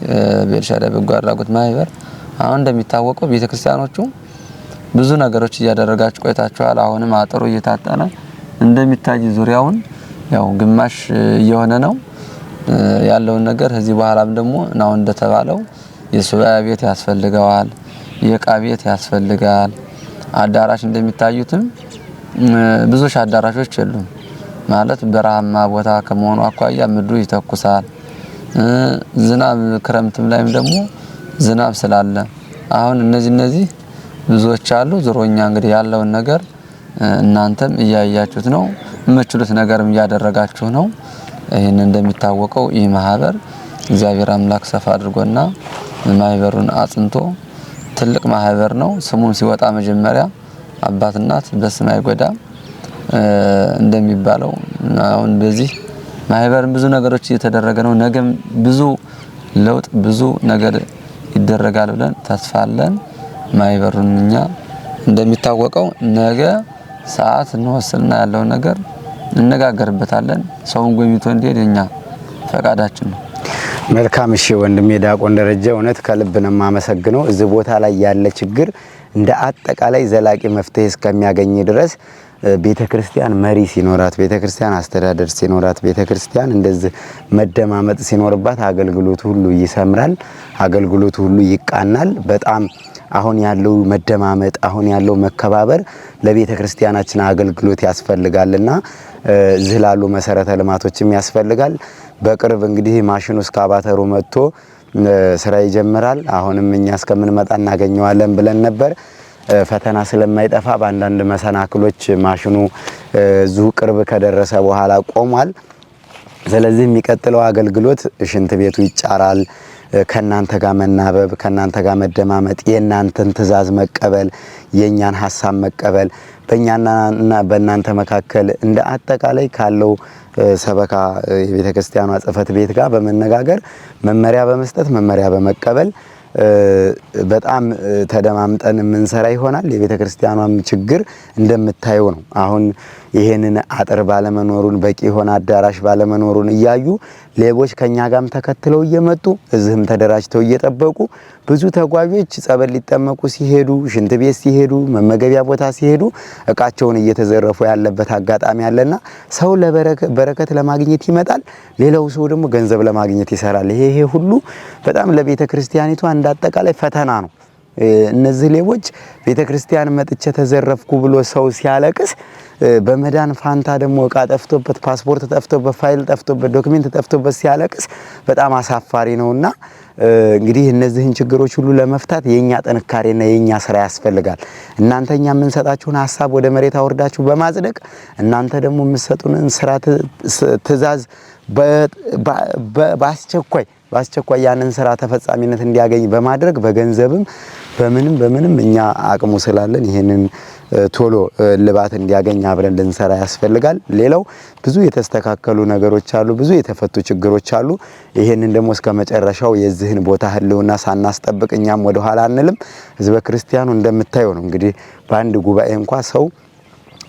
በኤልሻዳይ በጎ አድራጎት ማህበር አሁን እንደሚታወቀው ቤተክርስቲያኖቹ ብዙ ነገሮች እያደረጋችሁ ቆይታችኋል። አሁንም አጥሩ እየታጠነ እንደሚታይ ዙሪያውን ያው ግማሽ እየሆነ ነው ያለውን ነገር። ከዚህ በኋላም ደግሞ ነው እንደተባለው የሱባኤ ቤት ያስፈልጋል፣ የዕቃ ቤት ያስፈልጋል። አዳራሽ እንደሚታዩትም ብዙዎች አዳራሾች የሉም ማለት በረሃማ ቦታ ከመሆኑ አኳያ ምድሩ ይተኩሳል። ዝናብ ክረምትም ላይም ደግሞ ዝናብ ስላለ አሁን እነዚህ ብዙዎች አሉ። ዞሮኛ እንግዲህ ያለውን ነገር እናንተም እያያችሁት ነው፣ የምትችሉት ነገርም እያደረጋችሁ ነው። ይሄን እንደሚታወቀው ይህ ማህበር እግዚአብሔር አምላክ ሰፋ አድርጎና ማህበሩን አጽንቶ ትልቅ ማህበር ነው። ስሙን ሲወጣ መጀመሪያ አባት እናት በስም አይጎዳም እንደሚባለው አሁን በዚህ ማህበርን ብዙ ነገሮች እየተደረገ ነው። ነገም ብዙ ለውጥ ብዙ ነገር ይደረጋል ብለን ተስፋ አለን። ማህበሩን እኛ እንደሚታወቀው ነገ ሰዓት እንወስንና ያለው ነገር እንነጋገርበታለን። ሰውን ጎብኝቶ እንዲሄድ እኛ ፈቃዳችን ነው። መልካም እሺ ወንድሜ ዲያቆን ደረጀ እውነት ከልብ ነው የማመሰግነው። እዚህ ቦታ ላይ ያለ ችግር እንደ አጠቃላይ ዘላቂ መፍትሄ እስከሚያገኝ ድረስ ቤተክርስቲያን መሪ ሲኖራት፣ ቤተክርስቲያን አስተዳደር ሲኖራት፣ ቤተክርስቲያን እንደዚህ መደማመጥ ሲኖርባት አገልግሎቱ ሁሉ ይሰምራል፣ አገልግሎቱ ሁሉ ይቃናል። በጣም አሁን ያለው መደማመጥ አሁን ያለው መከባበር ለቤተክርስቲያናችን አገልግሎት ያስፈልጋልና እዚህ ላሉ መሰረተ ልማቶችም ያስፈልጋል። በቅርብ እንግዲህ ማሽኑ እስካባተሩ መጥቶ ስራ ይጀምራል። አሁንም እኛ እስከምንመጣ እናገኘዋለን ብለን ነበር። ፈተና ስለማይጠፋ በአንዳንድ መሰናክሎች ማሽኑ እዚሁ ቅርብ ከደረሰ በኋላ ቆሟል። ስለዚህ የሚቀጥለው አገልግሎት ሽንት ቤቱ ይጫራል። ከናንተ ጋር መናበብ፣ ከናንተ ጋር መደማመጥ፣ የናንተን ትእዛዝ መቀበል፣ የኛን ሐሳብ መቀበል በእኛና በእናንተ መካከል እንደ አጠቃላይ ካለው ሰበካ የቤተክርስቲያኗ ጽሕፈት ቤት ጋር በመነጋገር መመሪያ በመስጠት መመሪያ በመቀበል በጣም ተደማምጠን የምንሰራ ይሆናል። የቤተክርስቲያኗም ችግር እንደምታየው ነው። አሁን ይሄንን አጥር ባለመኖሩን በቂ የሆነ አዳራሽ ባለመኖሩን እያዩ ሌቦች ከኛ ጋርም ተከትለው እየመጡ እዚህም ተደራጅተው እየጠበቁ ብዙ ተጓዦች ጸበል ሊጠመቁ ሲሄዱ፣ ሽንት ቤት ሲሄዱ፣ መመገቢያ ቦታ ሲሄዱ እቃቸውን እየተዘረፉ ያለበት አጋጣሚ አለና ሰው ለበረከት ለማግኘት ይመጣል፣ ሌላው ሰው ደግሞ ገንዘብ ለማግኘት ይሰራል። ይሄ ሁሉ በጣም ለቤተ ክርስቲያኒቷ እንዳጠቃላይ ፈተና ነው። እነዚህ ሌቦች ቤተ ክርስቲያን መጥቼ ተዘረፍኩ ብሎ ሰው ሲያለቅስ በመዳን ፋንታ ደግሞ እቃ ጠፍቶበት፣ ፓስፖርት ጠፍቶበት፣ ፋይል ጠፍቶበት፣ ዶክመንት ጠፍቶበት ሲያለቅስ በጣም አሳፋሪ ነውና እንግዲህ እነዚህን ችግሮች ሁሉ ለመፍታት የኛ ጥንካሬና የኛ ስራ ያስፈልጋል። እናንተኛ የምንሰጣችሁን ሐሳብ ወደ መሬት አወርዳችሁ በማጽደቅ እናንተ ደግሞ የምትሰጡንን ስራ ትእዛዝ በአስቸኳይ ያንን ስራ ተፈጻሚነት እንዲያገኝ በማድረግ በገንዘብም በምንም እኛ አቅሙ ስላለን ይሄንን ቶሎ ልባት እንዲያገኝ አብረን ልንሰራ ያስፈልጋል። ሌላው ብዙ የተስተካከሉ ነገሮች አሉ፣ ብዙ የተፈቱ ችግሮች አሉ። ይሄንን ደግሞ እስከ መጨረሻው የዚህን ቦታ ህልውና ሳናስጠብቅ እኛም ወደ ኋላ አንልም። ህዝበ ክርስቲያኑ እንደምታየው ነው እንግዲህ በአንድ ጉባኤ እንኳን ሰው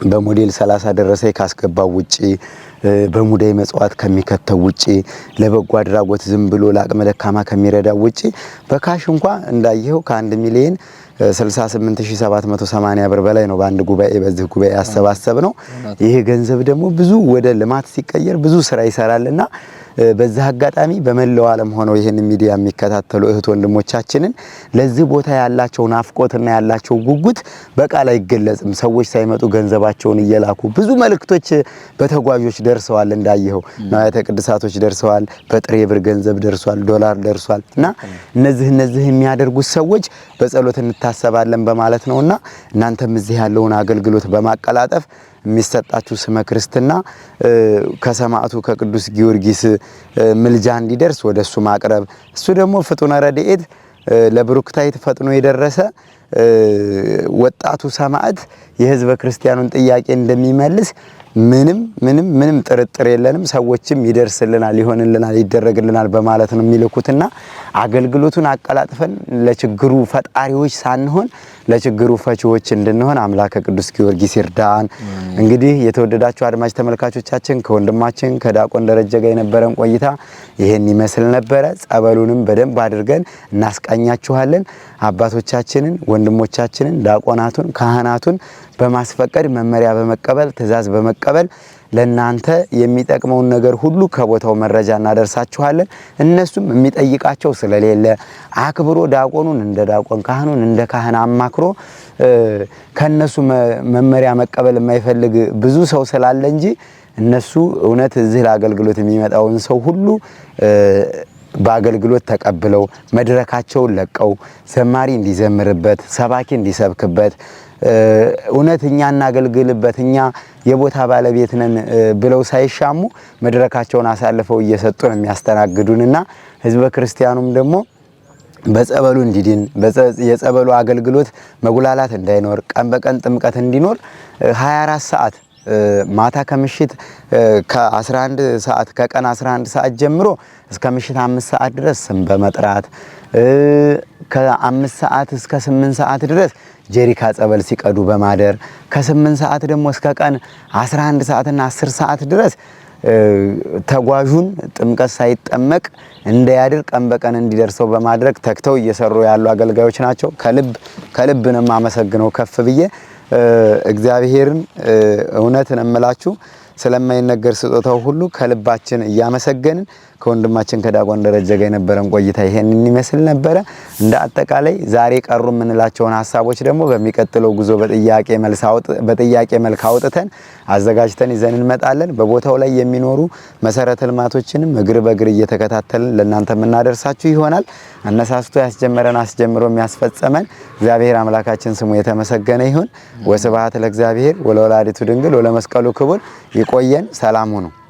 በሞዴል 30 ደረሰ ካስገባው ውጪ በሙዳይ መጽዋት ከሚከተው ውጪ ለበጎ አድራጎት ዝም ብሎ ለአቅመ ደካማ ከሚረዳው ውጪ በካሽ እንኳን እንዳየው ከ1 ሚሊዮን 68780 ብር በላይ ነው በአንድ ጉባኤ በዚህ ጉባኤ ያሰባሰብ ነው። ይሄ ገንዘብ ደግሞ ብዙ ወደ ልማት ሲቀየር ብዙ ስራ ይሰራልና በዛ አጋጣሚ በመላው ዓለም ሆነው ይሄን ሚዲያ የሚከታተሉ እህት ወንድሞቻችንን ለዚህ ቦታ ያላቸው ናፍቆትና ያላቸው ጉጉት በቃል አይገለጽም። ሰዎች ሳይመጡ ገንዘባቸውን እየላኩ ብዙ መልእክቶች በተጓዦች ደርሰዋል። እንዳየው ንዋያተ ቅድሳቶች ደርሰዋል፣ በጥሬ ብር ገንዘብ ደርሷል፣ ዶላር ደርሷል እና እነዚህ የሚያደርጉት ሰዎች በጸሎት እንታሰባለን በማለት ነውና እናንተም እዚህ ያለውን አገልግሎት በማቀላጠፍ የሚሰጣችሁ ስመ ክርስትና ከሰማዕቱ ከቅዱስ ጊዮርጊስ ምልጃ እንዲደርስ ወደሱ ማቅረብ እሱ ደግሞ ፍጡነ ረድኤት ለብሩክታይት ፈጥኖ የደረሰ ወጣቱ ሰማዕት የህዝበ ክርስቲያኑን ጥያቄ እንደሚመልስ ምንም ጥርጥር የለንም። ሰዎችም ይደርስልናል፣ ይሆንልናል፣ ይደረግልናል በማለት ነው የሚልኩትና አገልግሎቱን አቀላጥፈን ለችግሩ ፈጣሪዎች ሳንሆን ለችግሩ ፈቺዎች እንድንሆን አምላከ ቅዱስ ጊዮርጊስ ይርዳን። እንግዲህ የተወደዳችሁ አድማጭ ተመልካቾቻችን ከወንድማችን ከዲያቆን ደረጀ ጋር የነበረን ቆይታ ይሄን ይመስል ነበረ። ጸበሉንም በደንብ አድርገን እናስቃኛችኋለን። አባቶቻችንን፣ ወንድሞቻችንን፣ ዲያቆናቱን፣ ካህናቱን በማስፈቀድ መመሪያ በመቀበል ትእዛዝ በመቀበል ለናንተ የሚጠቅመውን ነገር ሁሉ ከቦታው መረጃ እናደርሳችኋለን። እነሱም የሚጠይቃቸው ስለሌለ አክብሮ ዲያቆኑን እንደ ዲያቆን ካህኑን እንደ ካህን አማክሮ ከነሱ መመሪያ መቀበል የማይፈልግ ብዙ ሰው ስላለ እንጂ እነሱ እውነት እዚህ ለአገልግሎት የሚመጣውን ሰው ሁሉ በአገልግሎት ተቀብለው መድረካቸውን ለቀው ዘማሪ እንዲዘምርበት ሰባኪ እንዲሰብክበት እውነት እኛ እናገልግልበት እኛ የቦታ ባለቤት ነን ብለው ሳይሻሙ መድረካቸውን አሳልፈው እየሰጡ ነው የሚያስተናግዱንና ህዝበ ክርስቲያኑም ደግሞ በጸበሉ እንዲድን የጸበሉ አገልግሎት መጉላላት እንዳይኖር ቀን በቀን ጥምቀት እንዲኖር 24 ሰዓት ማታ ከምሽት ከ11 ሰዓት ከቀን 11 ሰዓት ጀምሮ እስከ ምሽት 5 ሰዓት ድረስ ስም በመጥራት ከ5 ሰዓት እስከ 8 ሰዓት ድረስ ጀሪካ ጸበል ሲቀዱ በማደር ከ8 ሰዓት ደግሞ እስከ ቀን 11 ሰዓትና 10 ሰዓት ድረስ ተጓዡን ጥምቀት ሳይጠመቅ እንዳያድር ቀን በቀን እንዲደርሰው በማድረግ ተክተው እየሰሩ ያሉ አገልጋዮች ናቸው። ከልብ ነው የማመሰግነው ከፍ ብዬ እግዚአብሔርን እውነትን እምላችሁ ስለማይነገር ስጦታው ሁሉ ከልባችን እያመሰገንን ከወንድማችን ከዲያቆን ደረጀ ጋር የነበረን ቆይታ ይሄንን ይመስል ነበረ። እንደ አጠቃላይ ዛሬ ቀሩ የምንላቸውን ሐሳቦች ደግሞ በሚቀጥለው ጉዞ በጥያቄ መልክ አውጥተን አዘጋጅተን ይዘን እንመጣለን። በቦታው ላይ የሚኖሩ መሰረተ ልማቶችንም እግር በእግር እየተከታተልን ለእናንተ የምናደርሳችሁ ይሆናል። አነሳስቶ ያስጀመረን አስጀምሮ የሚያስፈጸመን እግዚአብሔር አምላካችን ስሙ የተመሰገነ ይሁን። ወስብሐት ለእግዚአብሔር ወለወላዲቱ ድንግል ወለመስቀሉ ክቡር። ይቆየን። ሰላም ሁኑ።